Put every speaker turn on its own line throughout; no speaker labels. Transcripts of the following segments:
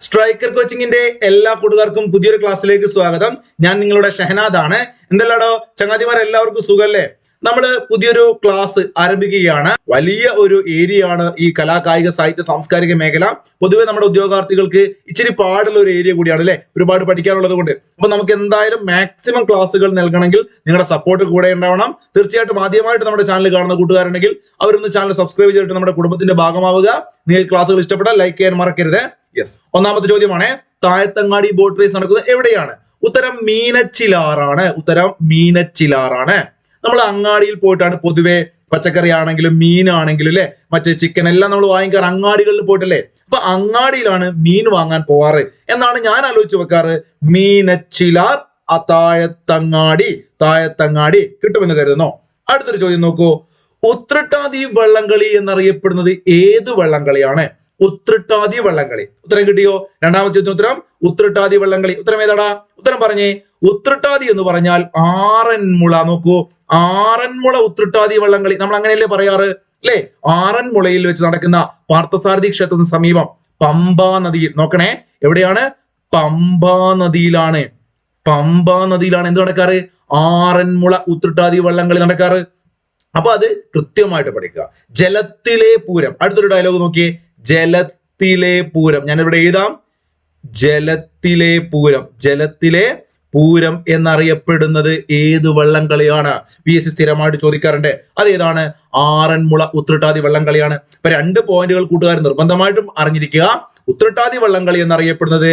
Striker കോച്ചിങ്ങിന്റെ എല്ലാ കൂട്ടുകാർക്കും പുതിയൊരു ക്ലാസ്സിലേക്ക് സ്വാഗതം. ഞാൻ നിങ്ങളുടെ ഷഹനാദ് ആണ്. എന്തല്ലാടോ ചങ്ങാതിമാർ, എല്ലാവർക്കും സുഖല്ലേ? നമ്മൾ പുതിയൊരു ക്ലാസ് ആരംഭിക്കുകയാണ്. വലിയ ഒരു ഏരിയ ആണ് ഈ കലാ കായിക സാഹിത്യ സാംസ്കാരിക മേഖല. പൊതുവെ നമ്മുടെ ഉദ്യോഗാർത്ഥികൾക്ക് ഇച്ചിരി പാടുള്ള ഒരു ഏരിയ കൂടിയാണ് അല്ലെ, ഒരുപാട് പഠിക്കാനുള്ളത് കൊണ്ട്. അപ്പൊ നമുക്ക് എന്തായാലും മാക്സിമം ക്ലാസ്സുകൾ നൽകണമെങ്കിൽ നിങ്ങളുടെ സപ്പോർട്ട് കൂടെ ഉണ്ടാവണം. തീർച്ചയായിട്ടും ആദ്യമായിട്ട് നമ്മുടെ ചാനൽ കാണുന്ന കൂട്ടുകാരുണ്ടെങ്കിൽ അവരൊന്ന് ചാനൽ സബ്സ്ക്രൈബ് ചെയ്തിട്ട് നമ്മുടെ കുടുംബത്തിന്റെ ഭാഗമാവുക. നിങ്ങൾക്ക് ക്ലാസ്സുകൾ ഇഷ്ടപ്പെട്ടാൽ ലൈക്ക് ചെയ്യാൻ മറക്കരുത്. യെസ്, ഒന്നാമത്തെ ചോദ്യമാണ്, താഴത്തങ്ങാടി ബോട്ട് റേസ് നടക്കുന്നത് എവിടെയാണ്? ഉത്തരം മീനച്ചിലാറാണ്. ഉത്തരം മീനച്ചിലാറാണ്. നമ്മൾ അങ്ങാടിയിൽ പോയിട്ടാണ് പൊതുവെ പച്ചക്കറി ആണെങ്കിലും മീനാണെങ്കിലും അല്ലെ, മറ്റേ ചിക്കൻ എല്ലാം നമ്മൾ വാങ്ങിക്കാറ് അങ്ങാടികളിൽ പോയിട്ടല്ലേ. അപ്പൊ അങ്ങാടിയിലാണ് മീൻ വാങ്ങാൻ പോവാറ് എന്നാണ് ഞാൻ ആലോചിച്ച് വെക്കാറ്. മീനച്ചിലാർ താഴത്തങ്ങാടി, താഴത്തങ്ങാടി കിട്ടുമെന്ന് കരുതുന്നു. അടുത്തൊരു ചോദ്യം നോക്കൂ, ഉത്രട്ടാതി വള്ളംകളി എന്നറിയപ്പെടുന്നത് ഏത് വള്ളംകളിയാണ്? ഉത്രട്ടാതി വള്ളംകളി. ഉത്തരം കിട്ടിയോ? രണ്ടാമത്തെ ചോദ്യത്തിന് ഉത്തരം ഉത്രട്ടാതി വള്ളംകളി. ഉത്തരം ഏതാടാ? ഉത്തരം പറഞ്ഞേ. ഉത്രട്ടാതി എന്ന് പറഞ്ഞാൽ ആറന്മുള. നോക്കൂ, ആറന്മുള ഉത്രട്ടാതി വള്ളംകളി നമ്മൾ അങ്ങനെയല്ലേ പറയാറ് അല്ലെ? ആറന്മുളയിൽ വെച്ച് നടക്കുന്ന പാർത്ഥസാരഥി ക്ഷേത്രത്തിന് സമീപം പമ്പാ നദിയിൽ, നോക്കണേ എവിടെയാണ്? പമ്പാ നദിയിലാണ്. പമ്പാ നദിയിലാണ് എന്ത് നടക്കാറ്? ആറന്മുള ഉത്രട്ടാതി വള്ളംകളി നടക്കാറ്. അപ്പൊ അത് കൃത്യമായിട്ട് പഠിക്കുക. ജലത്തിലെ പൂരം. അടുത്തൊരു ഡയലോഗ് നോക്കിയേ, ജലത്തിലെ പൂരം. ഞാനിവിടെ എഴുതാം, ജലത്തിലെ പൂരം. ജലത്തിലെ പൂരം എന്നറിയപ്പെടുന്നത് ഏത് വള്ളംകളിയാണ്? PSC സ്ഥിരമായിട്ട് ചോദിക്കാറുണ്ട്. അതേതാണ്? ആറന്മുള ഉത്രട്ടാതി വള്ളംകളിയാണ്. ഇപ്പൊ 2 പോയിന്റുകൾ കൂട്ടുകാർ നിർബന്ധമായിട്ടും അറിഞ്ഞിരിക്കുക. ഉത്രട്ടാതി വള്ളംകളി എന്നറിയപ്പെടുന്നത്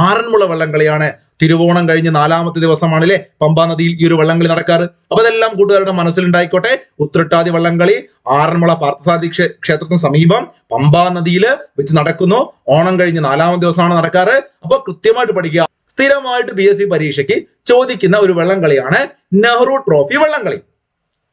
ആറന്മുള വള്ളംകളിയാണ്. തിരുവോണം കഴിഞ്ഞ് 4ാമത്തെ ദിവസമാണ് അല്ലെ പമ്പാ നദിയിൽ ഈ ഒരു വള്ളംകളി നടക്കാറ്. അപ്പൊ അതെല്ലാം കൂട്ടുകാരുടെ മനസ്സിലുണ്ടായിക്കോട്ടെ. ഉത്രട്ടാതി വള്ളംകളി ആറന്മുള പാർത്ഥസാരഥി ക്ഷേത്രത്തിന് സമീപം പമ്പാ നദിയിൽ വെച്ച് നടക്കുന്നു. ഓണം കഴിഞ്ഞ് 4ാമത്തെ ദിവസമാണ് നടക്കാറ്. അപ്പൊ കൃത്യമായിട്ട് പഠിക്കുക. സ്ഥിരമായിട്ട് PSC പരീക്ഷയ്ക്ക് ചോദിക്കുന്ന ഒരു വള്ളംകളിയാണ് നെഹ്റു ട്രോഫി വള്ളംകളി.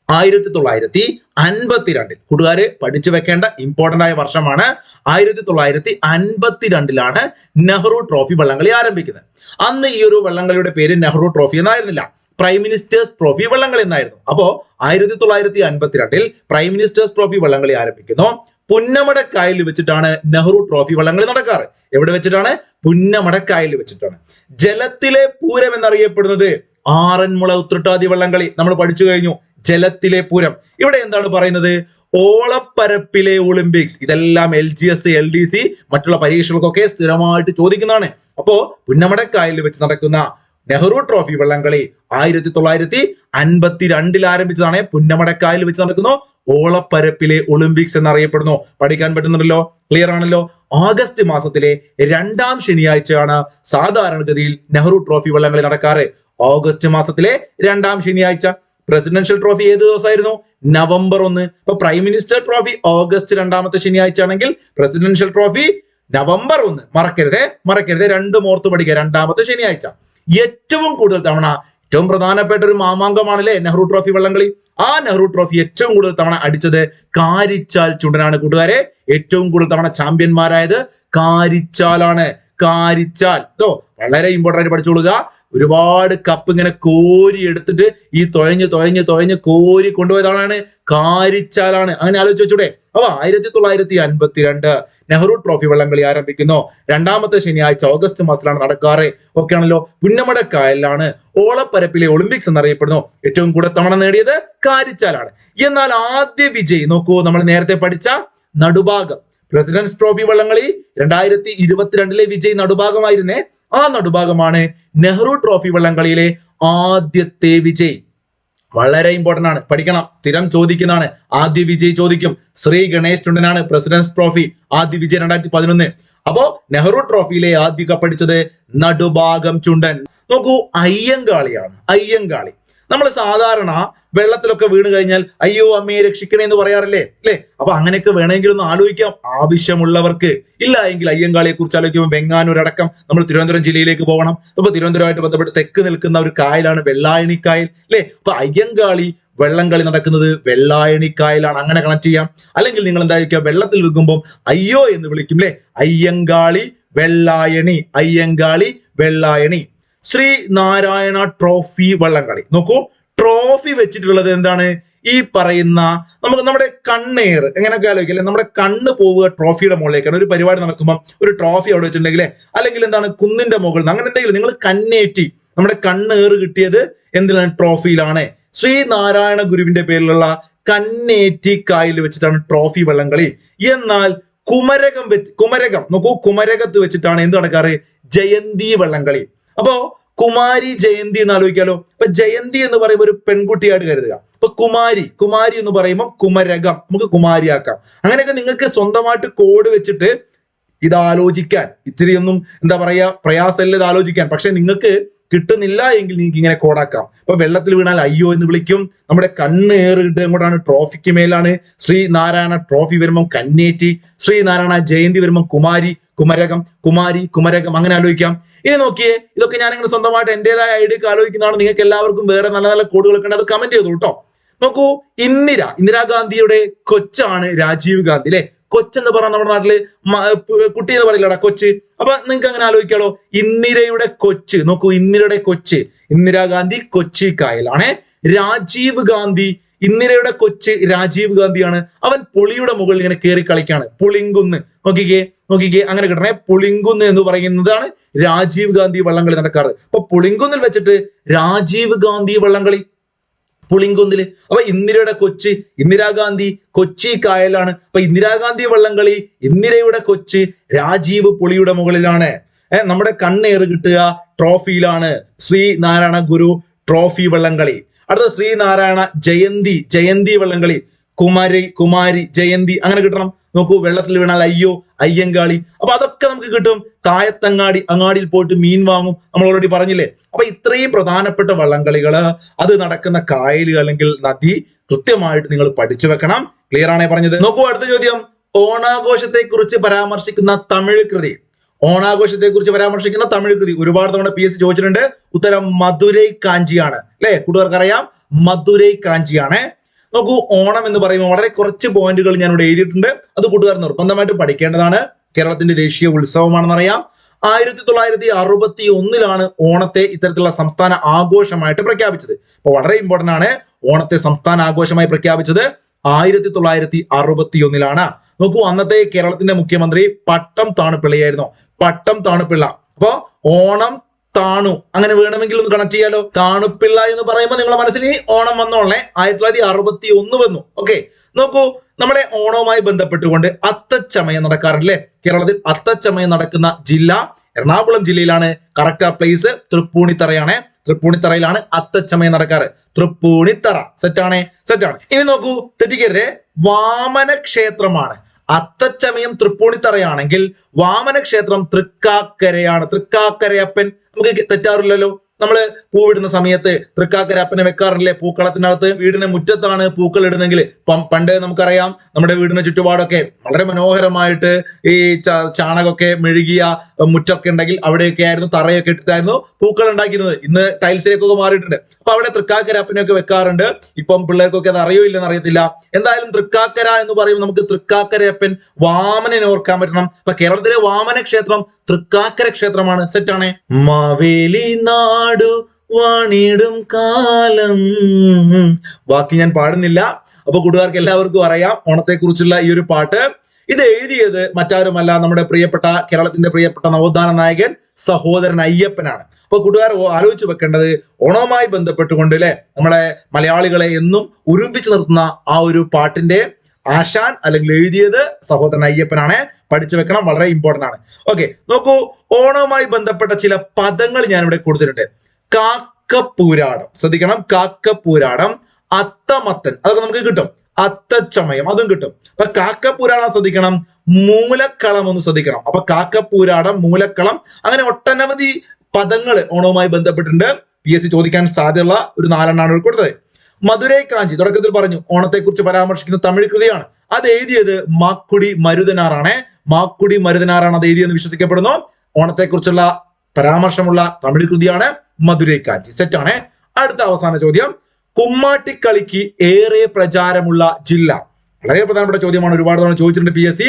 1952 കൂട്ടുകാര് പഠിച്ചു വെക്കേണ്ട ഇമ്പോർട്ടന്റ് ആയ വർഷമാണ്. 1952 നെഹ്റു ട്രോഫി വള്ളംകളി ആരംഭിക്കുന്നത്. അന്ന് ഈ ഒരു വള്ളംകളിയുടെ പേര് നെഹ്റു ട്രോഫി എന്നായിരുന്നില്ല, പ്രൈം മിനിസ്റ്റേഴ്സ് ട്രോഫി വള്ളംകളി എന്നായിരുന്നു. അപ്പോ 1952 പ്രൈം മിനിസ്റ്റേഴ്സ് ട്രോഫി വള്ളംകളി ആരംഭിക്കുന്നു. പുന്നമടക്കായലിൽ വെച്ചിട്ടാണ് നെഹ്റു ട്രോഫി വള്ളംകളി നടക്കാറ്. എവിടെ വെച്ചിട്ടാണ്? പുന്നമടക്കായലിൽ വെച്ചിട്ടാണ്. ജലത്തിലെ പൂരം എന്നറിയപ്പെടുന്നത് ആറന്മുള ഉത്രട്ടാതി വള്ളംകളി നമ്മൾ പഠിച്ചു കഴിഞ്ഞു. ജലത്തിലെ പൂരം. ഇവിടെ എന്താണ് പറയുന്നത്? ഓളപ്പരപ്പിലെ ഒളിമ്പിക്സ്. ഇതെല്ലാം LGS, LDC മറ്റുള്ള പരീക്ഷകൾക്കൊക്കെ സ്ഥിരമായിട്ട് ചോദിക്കുന്നതാണ്. അപ്പോ പുന്നമടക്കായലിൽ വെച്ച് നടക്കുന്ന നെഹ്റു ട്രോഫി വള്ളംകളി 1952 ആരംഭിച്ചതാണ്. പുന്നമടക്കായൽ വെച്ച് നടക്കുന്നു. ഓളപ്പരപ്പിലെ ഒളിമ്പിക്സ് എന്നറിയപ്പെടുന്നു. പഠിക്കാൻ പറ്റുന്നുണ്ടല്ലോ? ക്ലിയർ ആണല്ലോ? ഓഗസ്റ്റ് മാസത്തിലെ 2ാം ശനിയാഴ്ചയാണ് സാധാരണഗതിയിൽ നെഹ്റു ട്രോഫി വള്ളംകളി നടക്കാറ്. ഓഗസ്റ്റ് മാസത്തിലെ 2ാം ശനിയാഴ്ച. പ്രസിഡൻഷ്യൽ ട്രോഫി ഏത് ദിവസമായിരുന്നു? നവംബർ 1. ഇപ്പൊ പ്രൈം മിനിസ്റ്റർ ട്രോഫി ഓഗസ്റ്റ് 2ാമത്തെ ശനിയാഴ്ച ആണെങ്കിൽ പ്രസിഡൻഷ്യൽ ട്രോഫി നവംബർ 1. മറക്കരുത്. 2 ഓർത്ത് പഠിക്കുക. 2ാമത്തെ ശനിയാഴ്ച. ഏറ്റവും കൂടുതൽ തവണ, ഏറ്റവും പ്രധാനപ്പെട്ട ഒരു മാമാങ്കമാണല്ലേ നെഹ്റു ട്രോഫി വള്ളംകളി. ആ നെഹ്റു ട്രോഫി ഏറ്റവും കൂടുതൽ തവണ അടിച്ചത് കാരിച്ചാൽ ചുണ്ടനാണ് കൂട്ടുകാരെ. ഏറ്റവും കൂടുതൽ തവണ ചാമ്പ്യന്മാരായത് കാരിച്ചാലാണ്. കാരിച്ചാൽ കേട്ടോ, വളരെ ഇമ്പോർട്ടന്റ് ആയിട്ട് പഠിച്ചോളുക. ഒരുപാട് കപ്പ് ഇങ്ങനെ കോരി എടുത്തിട്ട് ഈ തുഴഞ്ഞ് കോരി കൊണ്ടുപോയതാണ് കാരിച്ചാലാണ്. അങ്ങനെ ആലോചിച്ച് വെച്ചൂടെ? അപ്പൊ 1952 നെഹ്റു ട്രോഫി വള്ളംകളി ആരംഭിക്കുന്നു. 2ാമത്തെ ശനിയാഴ്ച ഓഗസ്റ്റ് മാസത്തിലാണ് നടക്കാറ്. ഓക്കെ ആണല്ലോ? പുന്നമടക്കായലിലാണ് ഓളപ്പരപ്പിലെ ഒളിമ്പിക്സ് എന്നറിയപ്പെടുന്നു. ഏറ്റവും കൂടുതൽ തവണ നേടിയത് കാരിച്ചാലാണ്. എന്നാൽ ആദ്യ വിജയ് നോക്കൂ, നമ്മൾ നേരത്തെ പഠിച്ച നടുഭാഗം പ്രസിഡന്റ്സ് ട്രോഫി വള്ളംകളി 2022 വിജയ് നടുഭാഗമായിരുന്നേ. ആ നടുഭാഗമാണ് നെഹ്റു ട്രോഫി വള്ളംകളിയിലെ ആദ്യത്തെ വിജയ്. വളരെ ഇമ്പോർട്ടന്റ് ആണ്, പഠിക്കണം. സ്ഥിരം ചോദിക്കുന്നതാണ്. ആദ്യ വിജയ് ചോദിക്കും. ശ്രീ ഗണേശ് ചുണ്ടനാണ് പ്രസിഡന്റ്സ് ട്രോഫി ആദ്യ വിജയ് 2011. അപ്പോ നെഹ്റു ട്രോഫിയിലെ ആദ്യ കപ്പടിച്ചത് നടുഭാഗം ചുണ്ടൻ. നോക്കൂ, അയ്യങ്കാളിയാണ്. അയ്യങ്കാളി നമ്മൾ സാധാരണ വെള്ളത്തിലൊക്കെ വീണ് കഴിഞ്ഞാൽ അയ്യോ അമ്മയെ രക്ഷിക്കണേ എന്ന് പറയാറില്ലേ അല്ലെ? അപ്പൊ അങ്ങനെയൊക്കെ വേണമെങ്കിൽ ഒന്ന് ആലോചിക്കാം ആവശ്യമുള്ളവർക്ക്. ഇല്ല എങ്കിൽ അയ്യങ്കാളിയെ കുറിച്ച് ആലോചിക്കുമ്പോൾ വെങ്ങാനൂർ അടക്കം നമ്മൾ തിരുവനന്തപുരം ജില്ലയിലേക്ക് പോകണം. അപ്പൊ തിരുവനന്തപുരമായിട്ട് ബന്ധപ്പെട്ട് തെക്ക് നിൽക്കുന്ന ഒരു കായലാണ് വെള്ളായണിക്കായൽ അല്ലെ? അപ്പൊ അയ്യങ്കാളി വെള്ളംകളി നടക്കുന്നത് വെള്ളായണിക്കായലാണ്. അങ്ങനെ കണക്ട് ചെയ്യാം. അല്ലെങ്കിൽ നിങ്ങൾ എന്തായിരിക്കുക, വെള്ളത്തിൽ വീകുമ്പോൾ അയ്യോ എന്ന് വിളിക്കും അല്ലെ? അയ്യങ്കാളി വെള്ളായണി, അയ്യങ്കാളി വെള്ളായണി. ശ്രീ നാരായണ ട്രോഫി വള്ളംകളി നോക്കൂ, ട്രോഫി വെച്ചിട്ടുള്ളത് എന്താണ്? ഈ പറയുന്ന നമ്മുടെ കണ്ണേർ എങ്ങനെയൊക്കെ ആലോചിക്കാം അല്ലെ, നമ്മുടെ കണ്ണ് പോവുക ട്രോഫിയുടെ മുകളിലേക്കാണ്. ഒരു പരിപാടി നടക്കുമ്പോൾ ഒരു ട്രോഫി അവിടെ വെച്ചിട്ടുണ്ടെങ്കിൽ, അല്ലെങ്കിൽ എന്താണ് കുന്നിന്റെ മുകളിൽ അങ്ങനെ എന്തെങ്കിലും നിങ്ങൾ കണ്ണേറ്റി നമ്മുടെ കണ്ണേറ് കിട്ടിയത് എന്തിനാണ്? ട്രോഫിയിലാണ്. ശ്രീനാരായണ ഗുരുവിന്റെ പേരിലുള്ള കന്നേറ്റി കായൽ വെച്ചിട്ടാണ് ട്രോഫി വള്ളംകളി. എന്നാൽ കുമരകം നോക്കൂ, കുമരകത്ത് വെച്ചിട്ടാണ് എന്ത് നടക്കാറ്? ജയന്തി വള്ളംകളി. അപ്പോ കുമാരി ജയന്തി എന്ന് ആലോചിക്കാലോ. അപ്പൊ ജയന്തി എന്ന് പറയുമ്പോൾ ഒരു പെൺകുട്ടിയായിട്ട് കരുതുക. അപ്പൊ കുമാരി എന്ന് പറയുമ്പോൾ കുമരകം നമുക്ക് കുമാരിയാക്കാം. അങ്ങനെയൊക്കെ നിങ്ങൾക്ക് സ്വന്തമായിട്ട് കോഡ് വെച്ചിട്ട് ഇത് ആലോചിക്കാൻ ഇത്തിരിയൊന്നും എന്താ പറയാ പ്രയാസമല്ല ഇത് ആലോചിക്കാൻ. പക്ഷെ നിങ്ങൾക്ക് കിട്ടുന്നില്ല എങ്കിൽ നിങ്ങൾക്ക് ഇങ്ങനെ കോടാക്കാം. ഇപ്പൊ വെള്ളത്തിൽ വീണാൽ അയ്യോ എന്ന് വിളിക്കും. നമ്മുടെ കണ്ണ് ഏറിയിട്ട് എങ്ങോട്ടാണ്? ട്രോഫിക്ക് മേലാണ്. ശ്രീനാരായണ ട്രോഫി വരുമ്പം കന്നേറ്റി, ശ്രീനാരായണ ജയന്തി വരുമ്പം കുമരകം അങ്ങനെ ആലോചിക്കാം. ഇനി നോക്കിയേ, ഇതൊക്കെ ഞാൻ ഇങ്ങനെ സ്വന്തമായിട്ട് എന്റേതായ ഐഡിയക്ക് ആലോചിക്കുന്നതാണ്. നിങ്ങൾക്ക് എല്ലാവർക്കും വേറെ നല്ല നല്ല കോഡുകളൊക്കെ ഉണ്ട്, അത് കമന്റ് ചെയ്തു കേട്ടോ. നോക്കൂ, ഇന്ദിരാഗാന്ധിയുടെ കൊച്ചാണ് രാജീവ് ഗാന്ധി അല്ലെ. കൊച്ചെന്ന് പറഞ്ഞാൽ നമ്മുടെ നാട്ടില് കുട്ടി എന്ന് പറയില്ലടാ, കൊച്ച്. അപ്പൊ നിങ്ങൾക്ക് അങ്ങനെ ആലോചിക്കാലോ, ഇന്ദിരയുടെ കൊച്ച്. നോക്കൂ, ഇന്ദിരയുടെ കൊച്ച് ഇന്ദിരാഗാന്ധി കൊച്ചി കായലാണ്. രാജീവ് ഗാന്ധി, ഇന്ദിരയുടെ കൊച്ച് രാജീവ് ഗാന്ധിയാണ്. അവൻ പുളിയുടെ മുകളിൽ ഇങ്ങനെ കയറി കളിക്കാണ്. പുളിങ്കുന്ന് നോക്കിക്കേ അങ്ങനെ കിട്ടണേ. പുളിങ്കുന്ന് എന്ന് പറയുന്നതാണ് രാജീവ് ഗാന്ധി വള്ളംകളി നടക്കാറ്. അപ്പൊ പുളിങ്കുന്നിൽ വെച്ചിട്ട് രാജീവ് ഗാന്ധി വള്ളംകളി പുളിങ്കുന്നില്. അപ്പൊ ഇന്ദിരാഗാന്ധി കൊച്ചി കായലാണ്. അപ്പൊ ഇന്ദിരാഗാന്ധി വള്ളംകളി, ഇന്ദിരയുടെ കൊച്ച് രാജീവ് പുളിയുടെ മുകളിലാണ്. നമ്മുടെ കണ്ണേറ് കിട്ടുക ട്രോഫിയിലാണ്. ശ്രീനാരായണ ഗുരു ട്രോഫി വള്ളംകളി. അടുത്ത ശ്രീനാരായണ ജയന്തി വള്ളംകളി. കുമാരി ജയന്തി അങ്ങനെ കിട്ടണം. നോക്കൂ, വെള്ളത്തിൽ വീണാൽ അയ്യോ, അയ്യങ്കാളി. അപ്പൊ അതൊക്കെ നമുക്ക് കിട്ടും. അങ്ങാടിയിൽ പോയിട്ട് മീൻ വാങ്ങും, നമ്മൾ ഓൾറെഡി പറഞ്ഞില്ലേ. അപ്പൊ ഇത്രയും പ്രധാനപ്പെട്ട വള്ളംകളികള് അത് നടക്കുന്ന കായൽ അല്ലെങ്കിൽ നദി കൃത്യമായിട്ട് നിങ്ങൾ പഠിച്ചു വെക്കണം. ക്ലിയർ ആണേ പറഞ്ഞത്? നോക്കൂ, അടുത്ത ചോദ്യം, ഓണാഘോഷത്തെ കുറിച്ച് പരാമർശിക്കുന്ന തമിഴ് കൃതി. ഒരുപാട് തവണ PS ചോദിച്ചിട്ടുണ്ട്. ഉത്തരം മധുരൈ കാഞ്ചിയാണ് അല്ലെ. കൂട്ടുകാർക്ക് അറിയാം, മധുരൈ കാഞ്ചിയാണ്. നോക്കൂ, ഓണം എന്ന് പറയുമ്പോൾ വളരെ കുറച്ച് പോയിന്റുകൾ ഞാൻ ഇവിടെ എഴുതിയിട്ടുണ്ട്. അത് കൂട്ടുകാർ നിർബന്ധമായിട്ട് പഠിക്കേണ്ടതാണ്. കേരളത്തിന്റെ ദേശീയ ഉത്സവമാണെന്നറിയാം. 1961 ഓണത്തെ ഇത്തരത്തിലുള്ള സംസ്ഥാന ആഘോഷമായിട്ട് പ്രഖ്യാപിച്ചത്. അപ്പൊ വളരെ ഇമ്പോർട്ടന്റ് ആണ്. ഓണത്തെ സംസ്ഥാന ആഘോഷമായി പ്രഖ്യാപിച്ചത് 1961. നോക്കൂ, അന്നത്തെ കേരളത്തിന്റെ മുഖ്യമന്ത്രി പട്ടം താണുപിള്ളയായിരുന്നു. അപ്പൊ ഓണം താണു അങ്ങനെ വേണമെങ്കിൽ ഒന്ന് കണക്ട് ചെയ്യാലോ. താണുപിള്ള എന്ന് പറയുമ്പോൾ നിങ്ങളുടെ മനസ്സിൽ ഇനി ഓണം വന്നോളെ. 1961 വന്നു. ഓക്കെ, നോക്കൂ, നമ്മുടെ ഓണവുമായി ബന്ധപ്പെട്ടുകൊണ്ട് അത്തച്ചമയം നടക്കാറില്ലേ കേരളത്തിൽ? അത്തച്ചമയം നടക്കുന്ന ജില്ല എറണാകുളം ജില്ലയിലാണ്. കറക്റ്റ് പ്ലേസ് തൃപ്പൂണിത്തറയാണ്. തൃപ്പൂണിത്തറയിലാണ് അത്തച്ചമയം നടക്കാറ്. തൃപ്പൂണിത്തറ. സെറ്റാണ്. ഇനി നോക്കൂ, തെറ്റിക്കരുതേ, വാമന ക്ഷേത്രമാണ്. അത്തച്ചമയം തൃപ്പൂണിത്തറയാണെങ്കിൽ വാമന ക്ഷേത്രം തൃക്കാക്കരയാണ്. തൃക്കാക്കരയപ്പൻ നമുക്ക് തെറ്റാറില്ലല്ലോ. നമ്മള് പൂവിടുന്ന സമയത്ത് തൃക്കാക്കരപ്പനെ വെക്കാറില്ലേ പൂക്കളത്തിനകത്ത്? വീടിന് മുറ്റത്താണ് പൂക്കൾ ഇടുന്നെങ്കിൽ പണ്ട് നമുക്കറിയാം നമ്മുടെ വീടിന് ചുറ്റുപാടൊക്കെ വളരെ മനോഹരമായിട്ട് ഈ ചാണകമൊക്കെ മെഴുകിയ മുറ്റമൊക്കെ ഉണ്ടെങ്കിൽ അവിടെയൊക്കെ ആയിരുന്നു തറയൊക്കെ ഇട്ടിട്ടായിരുന്നു പൂക്കൾ ഉണ്ടാക്കിയിരുന്നത്. ഇന്ന് ടൈൽസിലേക്കൊക്കെ മാറിയിട്ടുണ്ട്. അപ്പൊ അവിടെ തൃക്കാക്കരപ്പനെയൊക്കെ വെക്കാറുണ്ട്. ഇപ്പം പിള്ളേർക്കൊക്കെ അത് അറിയോ ഇല്ലെന്ന് അറിയത്തില്ല. എന്തായാലും തൃക്കാക്കര എന്ന് പറയുമ്പോൾ നമുക്ക് തൃക്കാക്കരയപ്പൻ വാമനനെ ഓർക്കാൻ പറ്റണം. അപ്പൊ കേരളത്തിലെ വാമന ക്ഷേത്രം തൃക്കാക്കര ക്ഷേത്രമാണ്. സെറ്റാണ്. മാവേലി നാടു വാണിടും കാലം. ബാക്കി ഞാൻ പാടുന്നില്ല. അപ്പൊ കൂട്ടുകാർക്ക് എല്ലാവർക്കും അറിയാം ഓണത്തെ കുറിച്ചുള്ള ഈ ഒരു പാട്ട്. ഇത് എഴുതിയത് മറ്റാരുമല്ല, നമ്മുടെ കേരളത്തിന്റെ പ്രിയപ്പെട്ട നവോത്ഥാന നായകൻ സഹോദരൻ അയ്യപ്പനാണ്. അപ്പൊ കൂട്ടുകാർ ആലോചിച്ച് വെക്കേണ്ടത്, ഓണവുമായി ബന്ധപ്പെട്ടുകൊണ്ട് അല്ലെ നമ്മളെ മലയാളികളെ എന്നും ഒരുമിച്ച് നിർത്തുന്ന ആ ഒരു പാട്ടിന്റെ ആശാൻ അല്ലെങ്കിൽ എഴുതിയത് സഹോദരൻ അയ്യപ്പനാണ്. പഠിച്ചു വെക്കണം, വളരെ ഇമ്പോർട്ടന്റ് ആണ്. ഓക്കെ, നോക്കൂ, ഓണവുമായി ബന്ധപ്പെട്ട ചില പദങ്ങൾ ഞാൻ ഇവിടെ കൊടുത്തിട്ടുണ്ട്. കാക്കപ്പൂരാടം, ശ്രദ്ധിക്കണം. കാക്കപ്പൂരാടം, അത്തമത്തൻ, അതൊക്കെ നമുക്ക് കിട്ടും. അത്തച്ചമയം അതും കിട്ടും. അപ്പൊ കാക്കപ്പൂരാടം ശ്രദ്ധിക്കണം. മൂലക്കളം ഒന്ന് ശ്രദ്ധിക്കണം. അപ്പൊ കാക്കപ്പൂരാടം, മൂലക്കളം, അങ്ങനെ ഒട്ടനവധി പദങ്ങൾ ഓണവുമായി ബന്ധപ്പെട്ടിട്ടുണ്ട്. PS ചോദിക്കാൻ സാധ്യതയുള്ള ഒരു 4 എണ്ണമാണ് കൊടുത്തത്. മധുരൈ കാഞ്ചി തുടക്കത്തിൽ പറഞ്ഞു, ഓണത്തെ കുറിച്ച് പരാമർശിക്കുന്ന തമിഴ് കൃതിയാണ്. അത് എഴുതിയത് മാക്കുടി മരുതനാറാണ്. അത് എഴുതിയെന്ന് വിശ്വസിക്കപ്പെടുന്നു. ഓണത്തെ കുറിച്ചുള്ള പരാമർശമുള്ള തമിഴ് കൃതിയാണ് മധുരൈ കാഞ്ചി. സെറ്റാണ്. അടുത്ത അവസാന ചോദ്യം, കുമ്മാട്ടിക്കളിക്ക് ഏറെ പ്രചാരമുള്ള ജില്ല. വളരെ പ്രധാനപ്പെട്ട ചോദ്യമാണ്. ഒരുപാട് തവണ ചോദിച്ചിട്ടുണ്ട് PS.